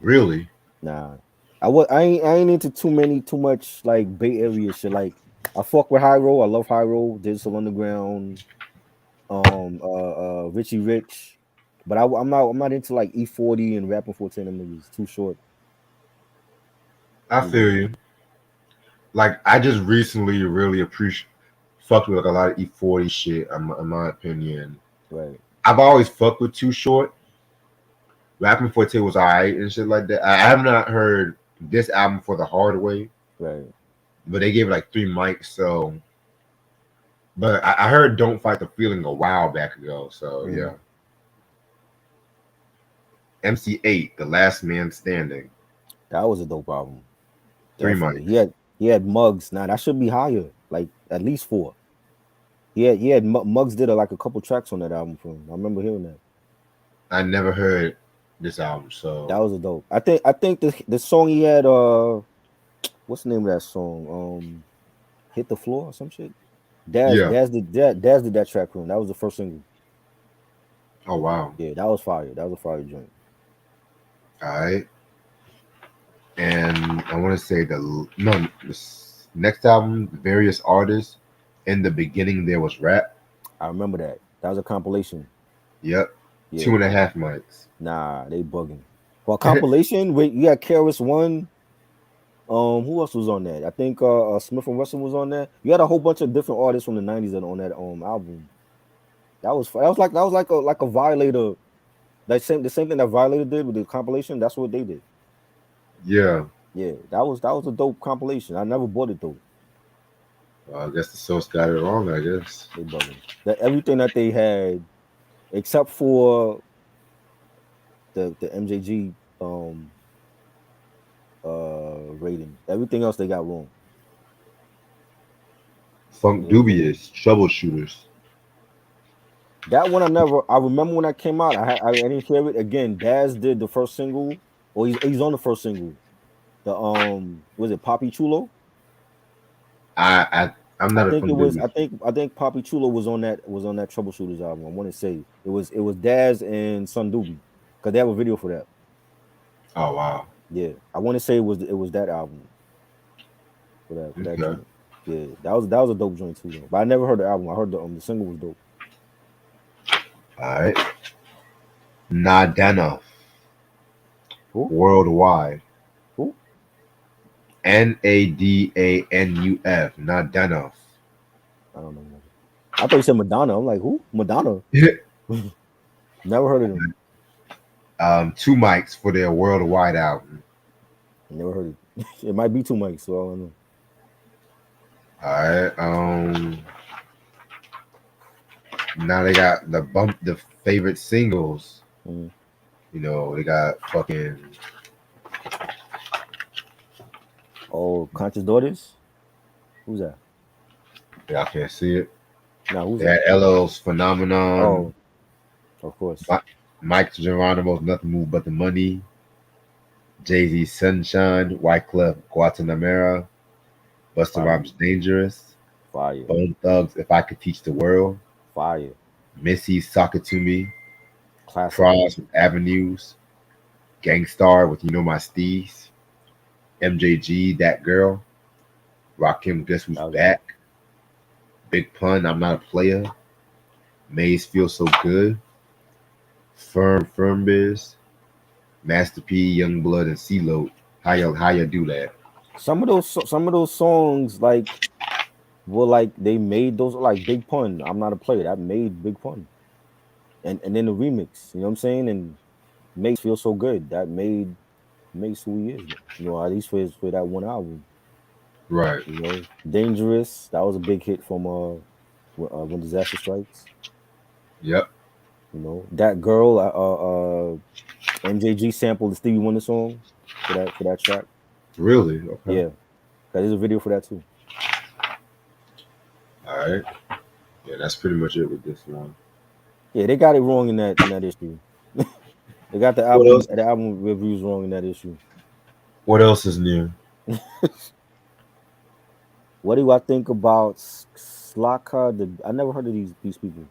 Really? Nah, I ain't into too much like Bay Area shit. Like I fuck with High Roll. I love High Roll, Digital Underground, Richie Rich, but I'm not into like E40 and rapping 14 them niggas. Too short. I Too feel short. you. Like I just recently really fucked with like a lot of E40 shit. In my opinion, Right. I've always fucked with Too Short. Rapping Forte was alright and shit like that. I have not heard this album for the hard way, Right. but they gave it like 3 mics. So, but I heard "Don't Fight the Feeling" a while back ago. So yeah. MC8, The Last Man Standing, That was a dope album. 3 mics. Definitely. He had Muggs. Now that should be higher. Like at least 4. Muggs did like a couple tracks on that album for him. I remember hearing that. I never heard this album, That so was a dope. I think the song he had what's the name of that song? Hit the Floor or some shit. yeah. Daz did that track for him. That was the first single. Oh wow. Yeah, that was fire. That was a fire joint. All right. And I want to say this next album, various artists. In the beginning, there was rap. I remember that. That was a compilation. Yep. Yeah. 2.5 mics. Nah, they bugging. For a compilation, wait, you got Keras One. Who else was on that? I think Smith and Wesson was on that. You had a whole bunch of different artists from the '90s that on that album. That was like a Violator. The same thing that Violator did with the compilation. That's what they did. Yeah. Yeah, that was a dope compilation. I never bought it though. Well, I guess the source got it wrong. I guess. They bugging. That everything that they had, except for the MJG rating, everything else they got wrong. Funk Yeah. Dubious, Troubleshooters. That one I remember when that came out. I didn't hear it again. Daz did the first single, or he's on the first single. The was it Papi Chulo? I'm not a Funk Dubious. I think Papi Chulo was on that Troubleshooters album. I want to say it was Daz and Sun Doobie because they have a video for that. Oh wow. Yeah, I want to say it was that album for that Okay. joint. Yeah, that was a dope joint too though. But I never heard the album. I heard the single was dope. All right. Nadana. Who? Worldwide. Who? Nadanuf. Nadana. I don't know. I thought you said Madonna. I'm like, who? Madonna. Never heard of them. 2 mics for their worldwide album. Never heard it. It might be 2 mics, so I don't know. All right. Now they got the favorite singles. Mhm. You know, they got fucking Conscious Daughters. Who's that? y'all can't see it. Nah, who's They that? had LL's Phenomenon. Oh, of course. Mike Geronimo's Nothing Move But the Money. Jay-Z's Sunshine. Wyclef Guantanamera. Busta Fire. Rhymes Dangerous. Fire. Bone Thugs If I Could Teach the World. Fire. Missy's Sock It To Me. Classic. Cross with Avenues. Gangstar with You Know My Steez. MJG, That Girl. Rakim, Guess Who's Back. Big Pun, I'm Not a Player. Maze Feels So Good. Firm Biz. Master P, Youngblood, and CeeLo. How you do that? Some of those songs, like Well, like they made those like Big Pun. I'm not a player. That made Big Pun, and then the remix. You know what I'm saying? And makes feel so good. That made makes who he is. You know, at least for that one album. Right. You know, Dangerous. That was a big hit from when Disaster Strikes. Yep. You know, that girl. MJG sampled the Stevie Wonder song for that track. Really? Okay. Yeah, cause there's a video for that too. All right. Yeah, that's pretty much it with this one. Yeah, they got it wrong in that issue. They got What else? the album reviews wrong in that issue. What else is new? What do I think about Slaka? I never heard of these people.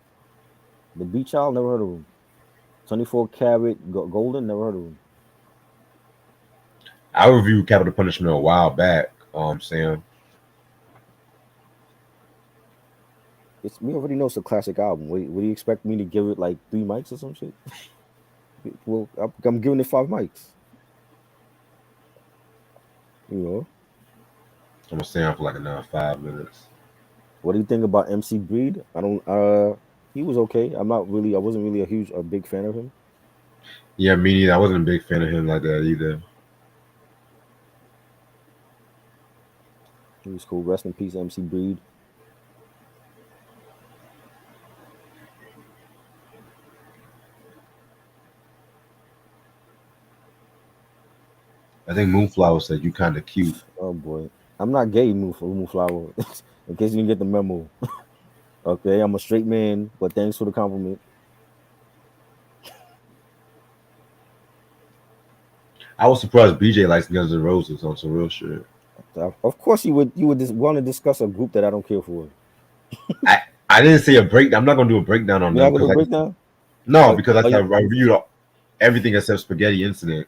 The Beach Owl, never heard of them. 24 Karat Golden, never heard of them. I reviewed Capital Punishment a while back. Sam. We already know it's a classic album. What do you expect me to give it like 3 mics or some shit? Well, I'm giving it 5 mics. You know. I'm gonna stay on for like another 5 minutes. What do you think about MC Breed? I don't. He was okay. I wasn't really a big fan of him. Yeah, me neither. I wasn't a big fan of him like that either. He was cool. Rest in peace, MC Breed. I think Moonflower said you kind of cute. Oh boy, I'm not gay, Moonflower. In case you didn't get the memo. Okay, I'm a straight man, but thanks for the compliment. I was surprised BJ likes Guns N' Roses on some real shit. Of course, you would just want to discuss a group that I don't care for. I I didn't say a breakdown. I'm not gonna do a breakdown on You're them not gonna because do a like breakdown? no, because Oh, I yeah. reviewed everything except Spaghetti Incident.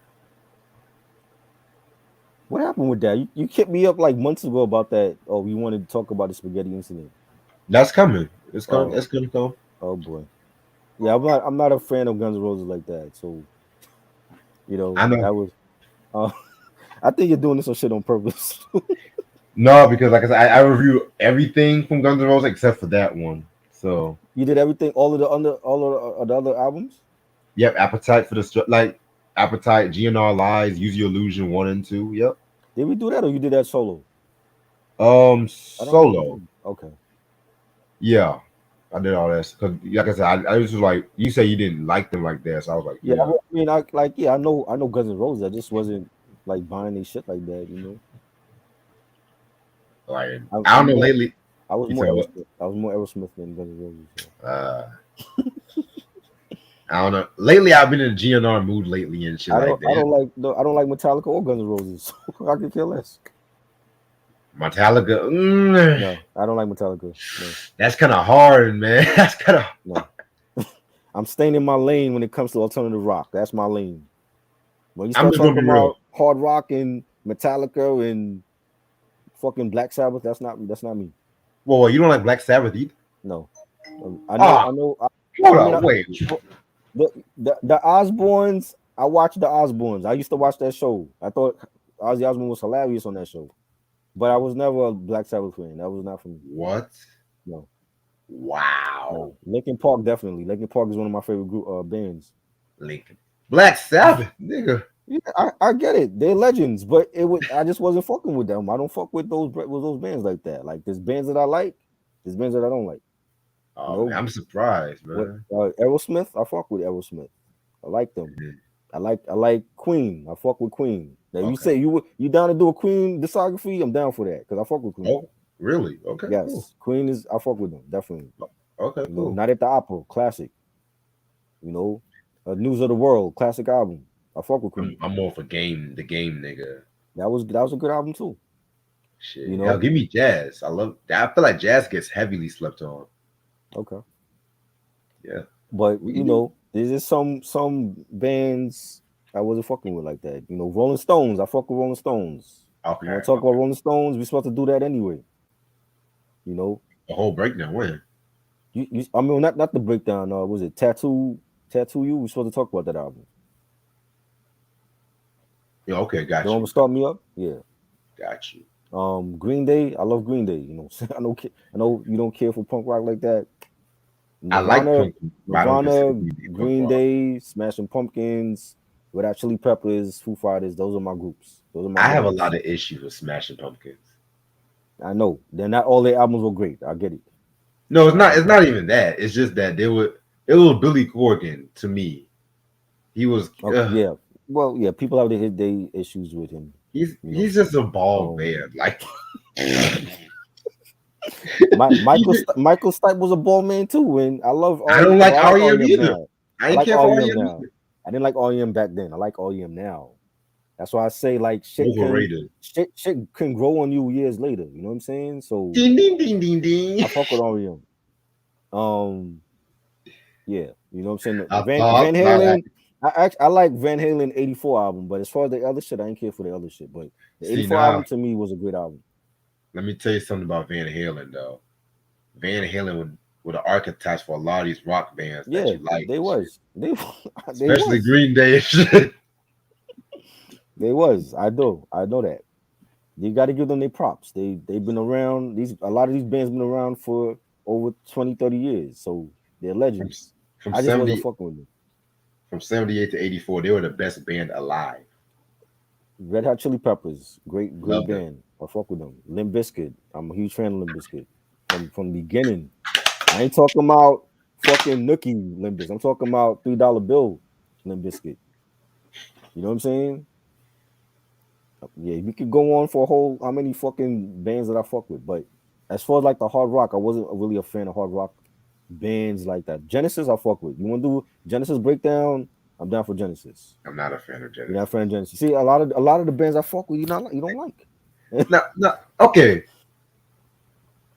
What happened with that? You kept me up like months ago about that. Oh, you wanted to talk about the spaghetti incident. That's coming. It's coming. Oh, It's gonna come. oh boy. Yeah, I'm not a fan of Guns N' Roses like that. So I know. that was. Uh, I think you're doing this on shit on purpose. No, because like I said, I review everything from Guns N' Roses except for that one. So You did everything, all of the other albums. yep, Appetite for the like Appetite, GNR Lies, Use Your Illusion 1 and 2. Yep. Did we do that or you did that solo? I don't Solo. remember. Okay. Yeah, I did all that because, like I said, I was just like you say you didn't like them like that, so I was like, Yeah, yeah, I mean, I know Guns N' Roses. I just wasn't like buying any shit like that. You know, like I, I I'm don't know more. lately. I was You more said what? Aerosmith. I was more Aerosmith than Guns N' Roses. So. I don't know. Lately, I've been in a GNR mood lately and shit like I that. don't like I don't like Metallica or Guns N' Roses. So I could care less. Metallica, No, I don't like Metallica. No, that's kind of hard, man. That's kind of. no. I'm staying in my lane when it comes to alternative rock. That's my lane. When you I'm start just gonna talking be real. about hard rock and Metallica and fucking Black Sabbath, that's not me. Well, you don't like Black Sabbath either? No, Ah, I know. hold I mean, on, wait. the Osbournes. I watched the Osbournes. I used to watch that show. I thought Ozzy Osbourne was hilarious on that show, but I was never a Black Sabbath fan. That was not for me. What? No, Wow. no. Linkin Park definitely. Linkin Park is one of my favorite group bands. Lincoln. Black Sabbath, nigga. Yeah, I get it. They're legends, but I just wasn't fucking with them. I don't fuck with those bands like that. Like there's bands that I like, there's bands that I don't like. You Oh man, know I'm surprised, what? man. Aerosmith, I fuck with Aerosmith. I like them. Mhm. I like Queen. I fuck with Queen. Now you Okay. say you down to do a Queen discography? I'm down for that because I fuck with Queen. Oh, really? Okay, cool. Yes, Queen is I fuck with them definitely. Okay, You know, cool. Not at the Opera, classic. You know, News of the World, classic album. I fuck with Queen. I'm more for the game nigga. That was a good album too. You Shit. Hell, know, give me jazz. I love that. I feel like jazz gets heavily slept on. okay. Yeah. But We you can do. know, there's just some bands I wasn't fucking with like that. You know, Rolling Stones. I fuck with Rolling Stones. You Okay. want to talk about Okay. Rolling Stones? We supposed to do that anyway. You know, The whole breakdown. When? I mean, not the breakdown. Was it Tattoo You? We supposed to talk about that album. Yeah. Okay. The Got one you. with Start Me Up. Yeah. Got you. Green Day. I love Green Day. You know, I know you don't care for punk rock like that. I like Nirvana, punk, but I don't consider Nirvana, Green Day punk Green rock. Day, Smashing Pumpkins, Red Hot Chili Peppers, Foo Fighters. Those are my groups. Those are my I have a lot bands. of issues with Smashing Pumpkins. I know. They're not all their albums were great. I get it. No, it's not. I It's not even that. It's just that they were. It was Billy Corgan to me. He was. yeah. Well, yeah. People have their issues with him. You know. He's just a bald Um, man. Like Michael Stipe was a ball man too, and I love I RE. don't like Well, I like REM REM either. now. I I ain't like care for REM REM now. either. I didn't like REM back then. I like REM now. That's why I say like Overrated. shit can grow on you years later. You know what I'm saying? So Ding ding ding ding ding. I fuck with REM. Um, yeah, you know what I'm saying. I Van thought about that. Halen. I like Van Halen '84 album, but as far as the other shit, I ain't care for the other shit. But the See '84 now, album to me was a great album. let me tell you something about Van Halen though. Van Halen would the archetypes for a lot of these rock bands that Yeah, you like they and shit. was they they Especially was Green Day and shit. they was. I know that. You got to give them their props. They've been around. A lot of these bands been around for over 20, 30 years, so they're From legends. from I just wasn't 70 fucking with them. from 78 to 84, they were the best band alive. Red Hot Chili Peppers, great Love them. band. I fuck with them. Limp Bizkit, I'm a huge fan of Limp Bizkit from the beginning. I ain't talking about fucking Nookie Limp Bizkit. I'm talking about $3 bill Limp Bizkit. You know what I'm saying? Yeah, we could go on for a whole how many fucking bands that I fuck with, but as far as like the hard rock, I wasn't really a fan of hard rock bands like that. Genesis, I fuck with. You want to do Genesis breakdown? I'm down for Genesis. I'm not a fan of You're not a Genesis. fan of Genesis. See, a lot of the bands I fuck with, you don't like. No, okay.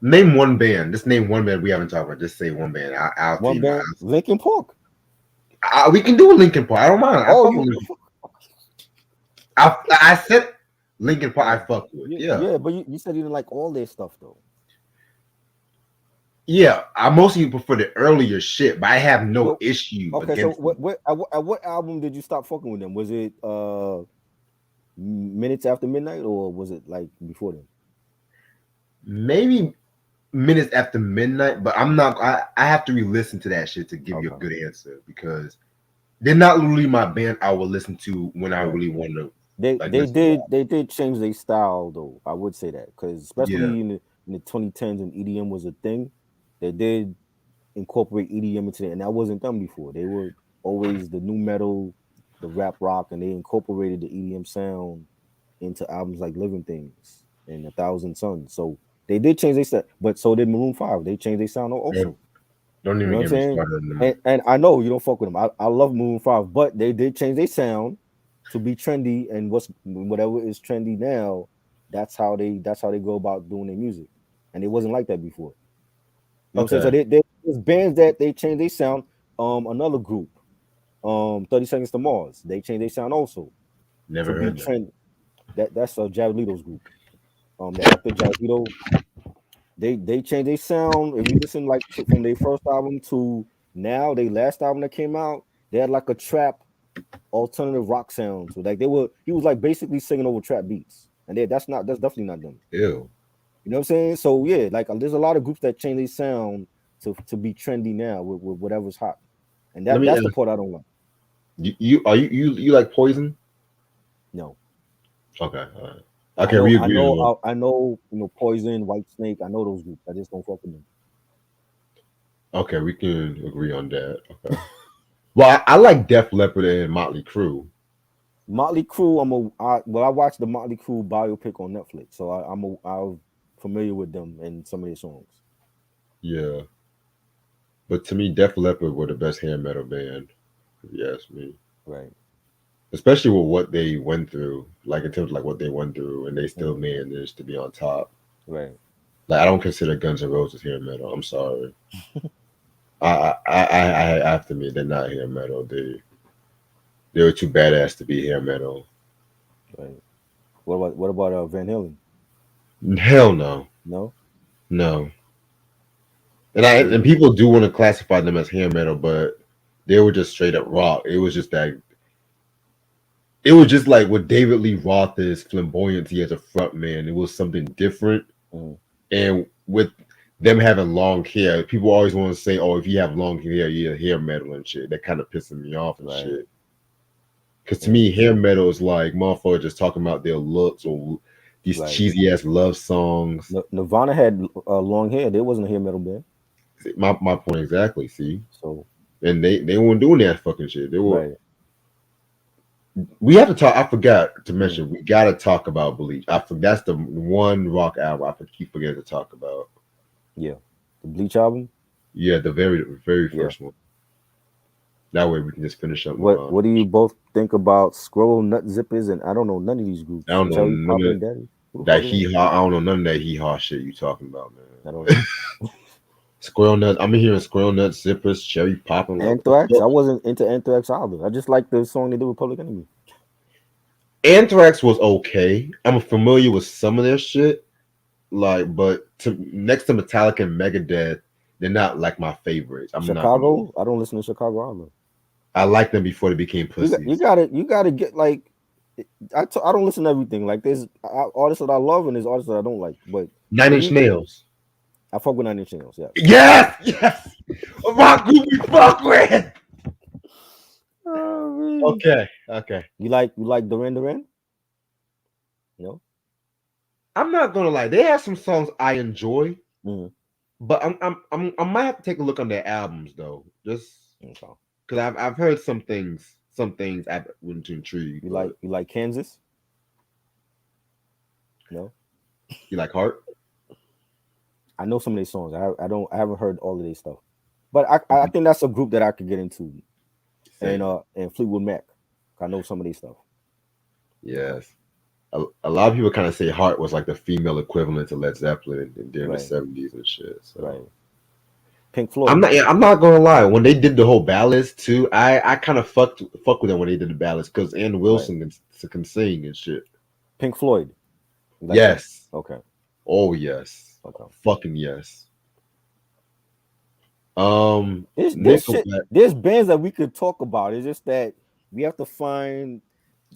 Name one band. Just name one band we haven't talked about. Just say one band. I'll tell One you my band, Linkin Park. we can do a Linkin Park. I don't mind. I Oh, fuck with Linkin. I said Linkin Park. I fuck with. Yeah, yeah, but you said you didn't like all their stuff though. yeah. I mostly prefer the earlier shit, but I have no Well, issue okay, so against them. at what album did you stop fucking with them? Was it Minutes After Midnight or was it like before then? Maybe Minutes After Midnight, but I'm not. I have to re-listen to that shit to give you a Okay, good answer because they're not really my band. I will listen to when I right. really want to like listen to that. They did change their style though. I would say that because Yeah. especially in the 2010s when EDM was a thing, they did incorporate EDM into it, and that wasn't done before. They were always the new metal, the rap rock, and they incorporated the EDM sound into albums like Living Things and A Thousand Suns. So they did change their set, but so did Maroon 5. They changed their sound Don't, also. don't You know even what I'm get me saying? started on them. And I know you don't fuck with them. I love Maroon 5, but they did change their sound to be trendy and whatever is trendy now, that's how they go about doing their music. And it wasn't like that before. You know what I'm saying? So Okay, there's bands that they change their sound. Another group, 30 Seconds to Mars, they changed their sound also to never be heard them. trendy. That's Jared Leto's group. The actor Jared Leto, they changed their sound. If you listen like from their first album to now, their last album that came out, they had like a trap alternative rock sound. So like he was like basically singing over trap beats. And that's definitely not them. Ew. You know what I'm saying? So yeah, like there's a lot of groups that change their sound to be trendy now with whatever's hot. And Let me that's the ask part I don't like. you like Poison? No. Okay, all right. Okay, we agree on one. I know, Poison, White Snake. I know those groups. I just don't fuck with them. Okay, we can agree on that. Okay. Well, I like Def Leppard and Motley Crue. Motley Crue, I watched the Motley Crue biopic on Netflix, so I'm familiar with them and some of their songs. Yeah, but to me, Def Leppard were the best hair metal band. If you ask me, Right. especially with what they went through, like in terms of like what they went through, and they still Mhm. managed to be on top. Right. Like I don't consider Guns N' Roses hair metal. I'm sorry. I have to admit they're not hair metal. They were too badass to be hair metal. Right. What about Van Halen? Hell no, No. no. And Yeah. people do want to classify them as hair metal, but they were just straight up rock. It was just that it was just like with David Lee Roth's flamboyancy as a front man, it was something different. Mm. And with them having long hair, people always want to say, "Oh, if you have long hair, you're hair metal and shit." That kind of pissing me off and Right. shit. Because to me, hair metal is like motherfuckers just talking about their looks or these Right. cheesy ass love songs. Nirvana had long hair. They wasn't a hair metal band. My point exactly. See, So and they weren't doing that fucking shit. They were. right. We have to talk. I forgot to Mm. mention. We got to talk about Bleach. That's the one rock album I keep forgetting to talk about. Yeah. The Bleach album. Yeah, the very Yeah. first one. That way we can just finish up. What do you both think about Squirrel Nut Zippers? And I don't know none of these groups. I don't know Cherry none Poppin' of Daddy. Who the that fuck is that? hee haw. I don't know none of that hee haw shit you talking about, man. I don't know. Squirrel nuts. I'm hearing squirrel nuts, zippers, cherry popping. Like what the Anthrax. I fuck? wasn't into Anthrax either. I just like the song they did with Public Enemy. Anthrax was okay. I'm familiar with some of their shit, like, but next to Metallica and Megadeth, they're not like my favorites. I'm not gonna lie. Chicago. I don't listen to Chicago either. I liked them before they became pussies. You gotta get like. I don't listen to everything. Like there's artists that I love and there's artists that I don't like. But Nine Inch Nails. I fuck with 9 Inch Nails. Yeah. Yes. Rock group we fuck with. Oh, Okay. You like Duran Duran? No. I'm not gonna lie. They have some songs I enjoy, Mm-hmm. but I might have to take a look on their albums though, just Okay. because I've heard some things I wouldn't intrigue. You like Kansas? No. You like Heart? I know some of their songs. I haven't heard all of their stuff, but I think that's a group that I could get into. Same. And Fleetwood Mac. I know some of their stuff. Yes. A lot of people kind of say Heart was like the female equivalent to Led Zeppelin during the Right. 70s and shit. So. Right. Pink Floyd. I'm not gonna lie. When they did the whole ballads too, I kind of fuck with them when they did the ballads because Ann Wilson can sing and shit. Pink Floyd. Like Yes. that? Okay. Oh yes. Okay. Fucking yes. There's bands that we could talk about. It's just that we have to find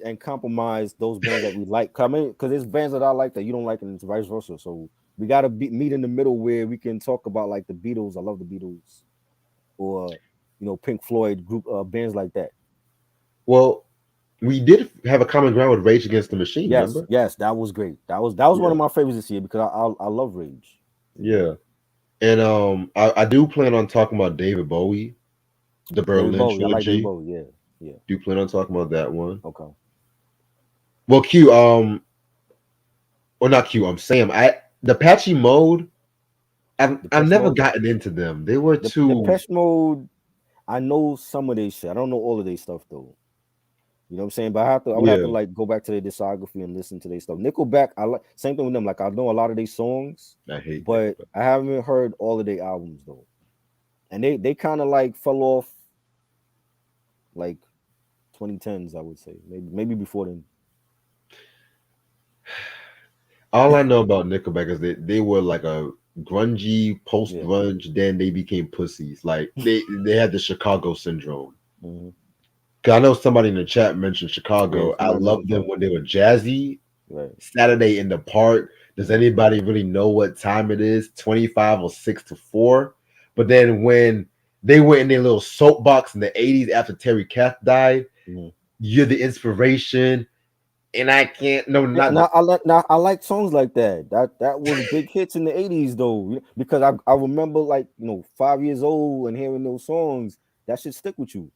and compromise those bands that we like. Because there's bands that I like that you don't like, and it's vice versa. So we gotta meet in the middle where we can talk about like the Beatles. I love the Beatles, or Pink Floyd group bands like that. Well, we did have a common ground with Rage Against the Machine. Yes, remember? yes, that was great. That was one of my favorites this year because I love Rage. Yeah, and I do plan on talking about David Bowie, the Berlin trilogy. I like David Bowie. Yeah. Do plan on talking about that one? Okay. Well, Q, or not Q. Sam. The Apache Mode. I've never gotten into them. They were too. Depeche Mode. I know some of their shit. I don't know all of their stuff though. You know what I'm saying? But I would have to like go back to their discography and listen to their stuff. Nickelback, I like same thing with them. Like I know a lot of their songs, but I haven't heard all of their albums though. And they kind of like fell off like 2010s, I would say. Maybe before then. All I know about Nickelback is they were like a grungy post-grunge, then they became pussies. Like they had the Chicago syndrome. Mm-hmm. Cause I know somebody in the chat mentioned Chicago. I loved them when they were Jazzy. Right. Saturday in the Park. Does anybody really know what time it is? 25 or 6 to 4. But then when they went in their little soapbox in the 80s after Terry Kath died, you're the inspiration. And I can't I like songs like that. That was big hits in the 80s though. Because I remember like 5 years old and hearing those songs, that should stick with you.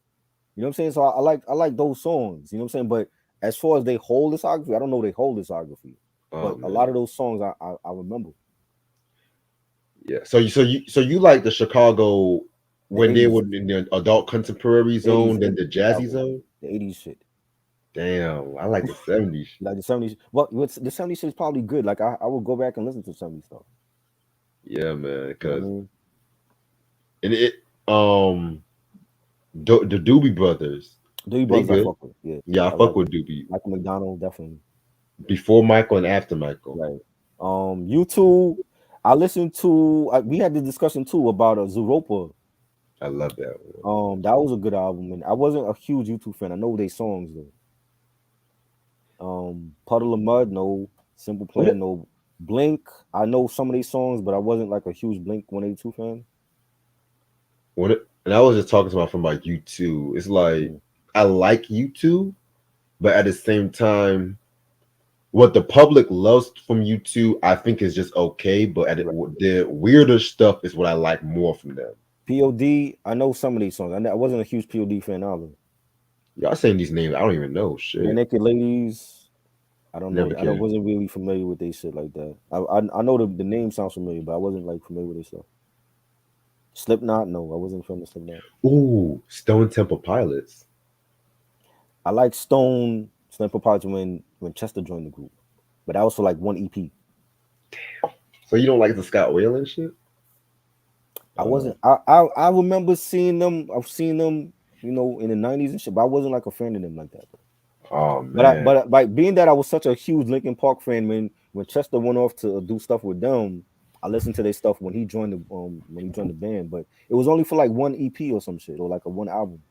You know what I'm saying? So I like those songs. You know what I'm saying? But as far as they whole discography, I don't know their whole discography. But a lot of those songs I remember. Yeah. So you like the Chicago when they were in the adult contemporary zone, then the jazzy zone? The 80s shit. Damn, I like the 70s. Like the 70s. Well, the 70s shit is probably good. Like I will go back and listen to 70s stuff. Yeah, man. Because and it the Doobie Brothers. Doobie Brothers, I fuck with. Yeah, I fuck with Doobie. Michael McDonald, definitely. Before Michael and after Michael. Right. U2, I listened to. We had the discussion too about Zooropa. I love that one. That was a good album, and I wasn't a huge U2 fan. I know their songs though. Puddle of Mud, no. Simple Plan, no. Blink, I know some of these songs, but I wasn't like a huge Blink 182 fan. And I was just talking about from like U2. It's like Mm. I like U2, but at the same time, what the public loves from U2, I think is just okay. But Right. the weirder stuff is what I like more from them. POD, I know some of these songs. I wasn't a huge POD fan either. Y'all saying these names, I don't even know Bare shit. Naked Ladies, I don't know. Never I cared. wasn't really familiar with they shit like that. I know the name sounds familiar, but I wasn't like familiar with their stuff. Slipknot, no, I wasn't from the Slipknot. Ooh, Stone Temple Pilots. I like Stone Temple Pilots when Chester joined the group, but that was for like one EP. So you don't like the Scott Whalen shit? I wasn't. I remember seeing them. I've seen them, in the '90s and shit. But I wasn't like a fan of them like that. Oh But man, like being that I was such a huge Linkin Park fan when Chester went off to do stuff with them, I listened to their stuff when he joined the band. But it was only for like one EP or some shit or like a one album.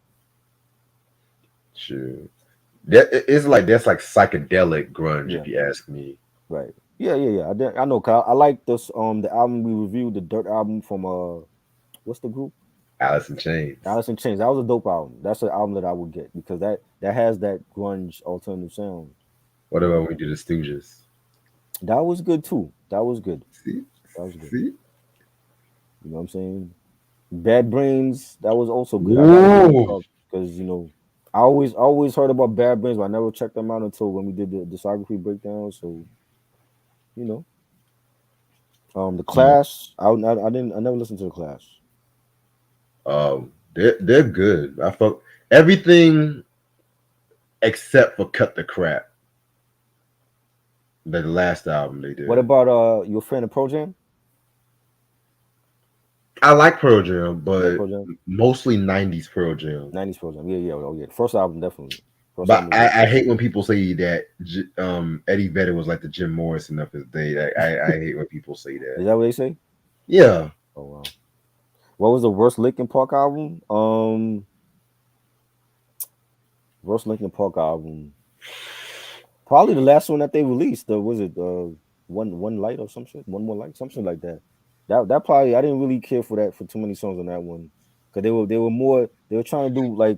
shit. It's like that's like psychedelic grunge, Yeah. if you ask me. Right. Yeah. I know. 'Cause I like this the album we reviewed, the Dirt album from what's the group? Alice in Chains. Alice in Chains. That was a dope album. That's an album that I would get because that has that grunge alternative sound. What You know, about we do the Stooges? that was good too. That was good. See, That was good. see. You know what I'm saying? Bad Brains. That was also good. I gotta give it Ooh. up because I always heard about Bad Brains, but I never checked them out until when we did the discography breakdown. So you know, the Clash. I never listened to the Clash. They're good. I fuck everything except for Cut the Crap. The last album they What did. about your friend of Pro Jam? I like Pearl Jam, You like but Pro Jam? mostly '90s Pearl Jam. '90s Pro Jam. Yeah. Oh yeah. The first album definitely. First But album was I hate when people say that Eddie Vedder was like the Jim Morrison of his day. I hate when people say that. Is that what they say? Yeah. Oh wow. What was the worst Linkin Park album? Worst Linkin Park album. Probably the last one that they released. Was it one light or some shit? One more light, something like that. That probably I didn't really care for that for too many songs on that one because they were trying to do like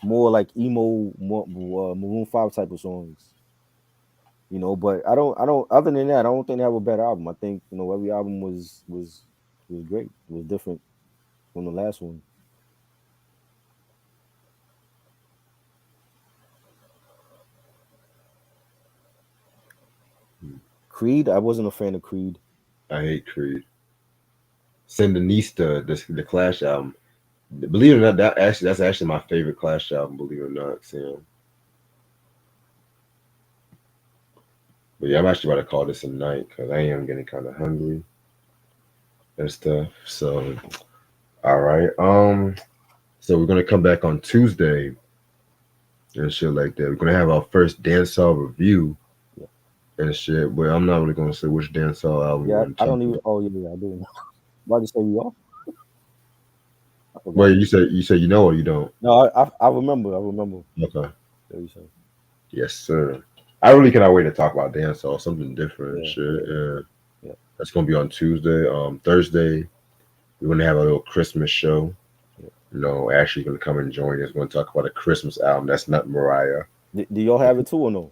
more like emo more Maroon 5 type of songs. But I don't. Other than that, I don't think they have a bad album. I think every album was great. It was different from the last one. Creed, I wasn't a fan of Creed. I hate Creed. Sandinista, the Clash album. Believe it or not, that's actually my favorite Clash album. Believe it or not, Sam. But yeah, I'm actually about to call this a night because I am getting kind of hungry and stuff. So, all right. So we're gonna come back on Tuesday and shit like that. We're gonna have our first dancehall review Yeah, and shit. But I'm not really gonna say which dancehall album we're yeah. gonna I talk don't even. about. Oh yeah, I do. Why just say we off? I forgot. Wait, you say you know or you don't? No, I remember. I remember. Okay. What you said. Yes, sir. I really cannot wait to talk about dancehall, something different and Yeah, shit. yeah, Yeah. yeah. That's gonna be on Tuesday. Thursday, we're gonna have a little Christmas show. Yeah. Ashley's gonna come and join us. We're gonna talk about a Christmas album. That's not Mariah. Do y'all have it too or no?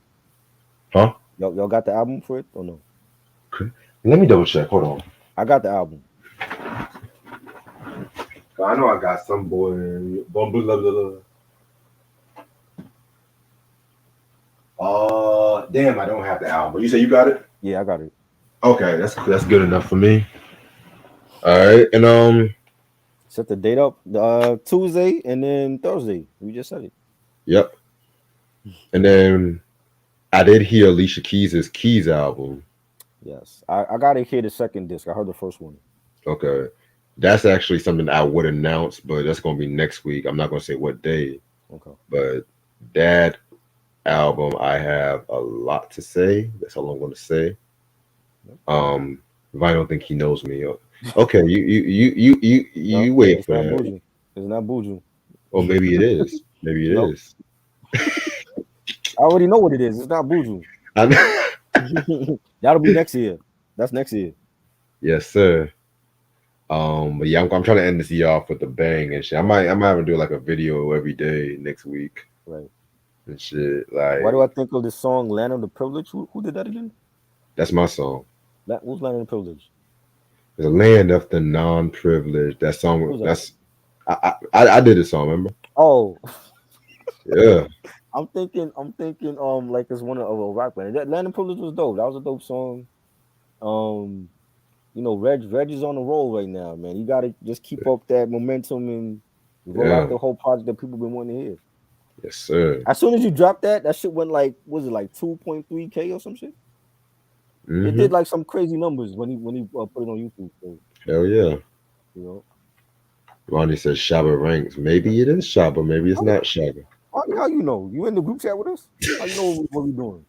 Huh? Y'all got the album for it or no? Let me double check. Hold on. I got the album. I know I got some boy. Blah, blah, blah, blah. Damn, I don't have the album. But you say you got it? Yeah, I got it. Okay, that's good enough for me. All right, and Set the date up. Tuesday and then Thursday. We just said it. yep. And then I did hear Alicia Keys' Keys album. Yes, I got to hear the second disc. I heard the first one. Okay. That's actually something I would announce, but that's gonna be next week. I'm not gonna say what day, Okay. but that album I have a lot to say. That's all I'm gonna say. If I don't think he knows me. Okay, you No, wait it's for not that. Buju. It's not Buju. Or maybe it is. Maybe it No. is. I already know what it is. It's not Buju. That'll be next year. That's next year. Yes, sir. But yeah, I'm trying to end this year off with a bang and shit. I might even do like a video every day next week Right. and shit. Why do Like I think of this song "Land of the Privileged"? Who did that again? that's my song. Who's "Land of the Privileged"? The land of the non-privileged. That song. Who's that? That's I did this song. Remember? Oh, Yeah. I'm thinking, like it's one of a rock band. That "Land of the Privileged" was dope. That was a dope song. Um, Reg is on the roll right now, man. You gotta just keep up that momentum and roll out Yeah. the whole project that people been wanting to hear. Yes, sir. As soon as you drop that shit went like, was it like 2.3K or some shit? It Mm-hmm. did like some crazy numbers when he put it on YouTube. So, Hell yeah. you know, Ronnie says Shabba ranks. Maybe it is Shabba. Maybe it's not Shabba. how you know? You in the group chat with us? How you know what we doing?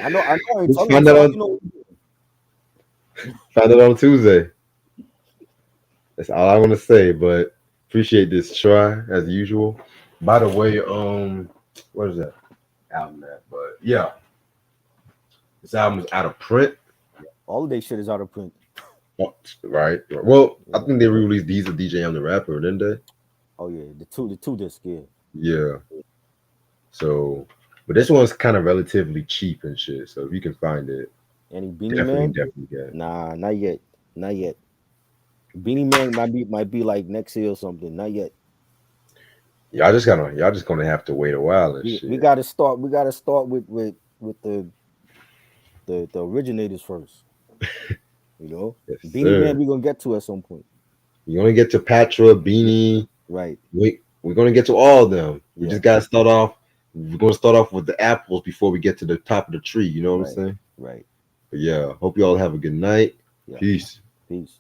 I know. I ain't Let's talking find to out you. How on you know what we doing? find out on Tuesday. That's all I want to say. But appreciate this try as usual. By the way, what is that album at? But yeah, this album is out of print. All of their shit is out of print. Oh, right. Well, I Yeah. think they re-released these of DJ I'm the Rapper, didn't they? Oh yeah, the two disc, yeah. Yeah. So, but this one's kind of relatively cheap and shit. So if you can find it, Any Beanie definitely, Man? definitely get it. Nah, not yet. Not yet. Beanie Man might be like next year or something. Not yet. Y'all just gonna have to wait a while and We shit. gotta start. We gotta start with the originators first. You know, Yes, Beanie Man sir. we gonna get to at some point. You're gonna get to Patra, Beanie. Right. We're gonna get to all of them. We Yeah. just gotta start off. We're gonna start off with the apples before we get to the top of the tree. You know what I'm Right. saying? Right. But yeah, hope you all have a good night. Yeah. Peace. Peace.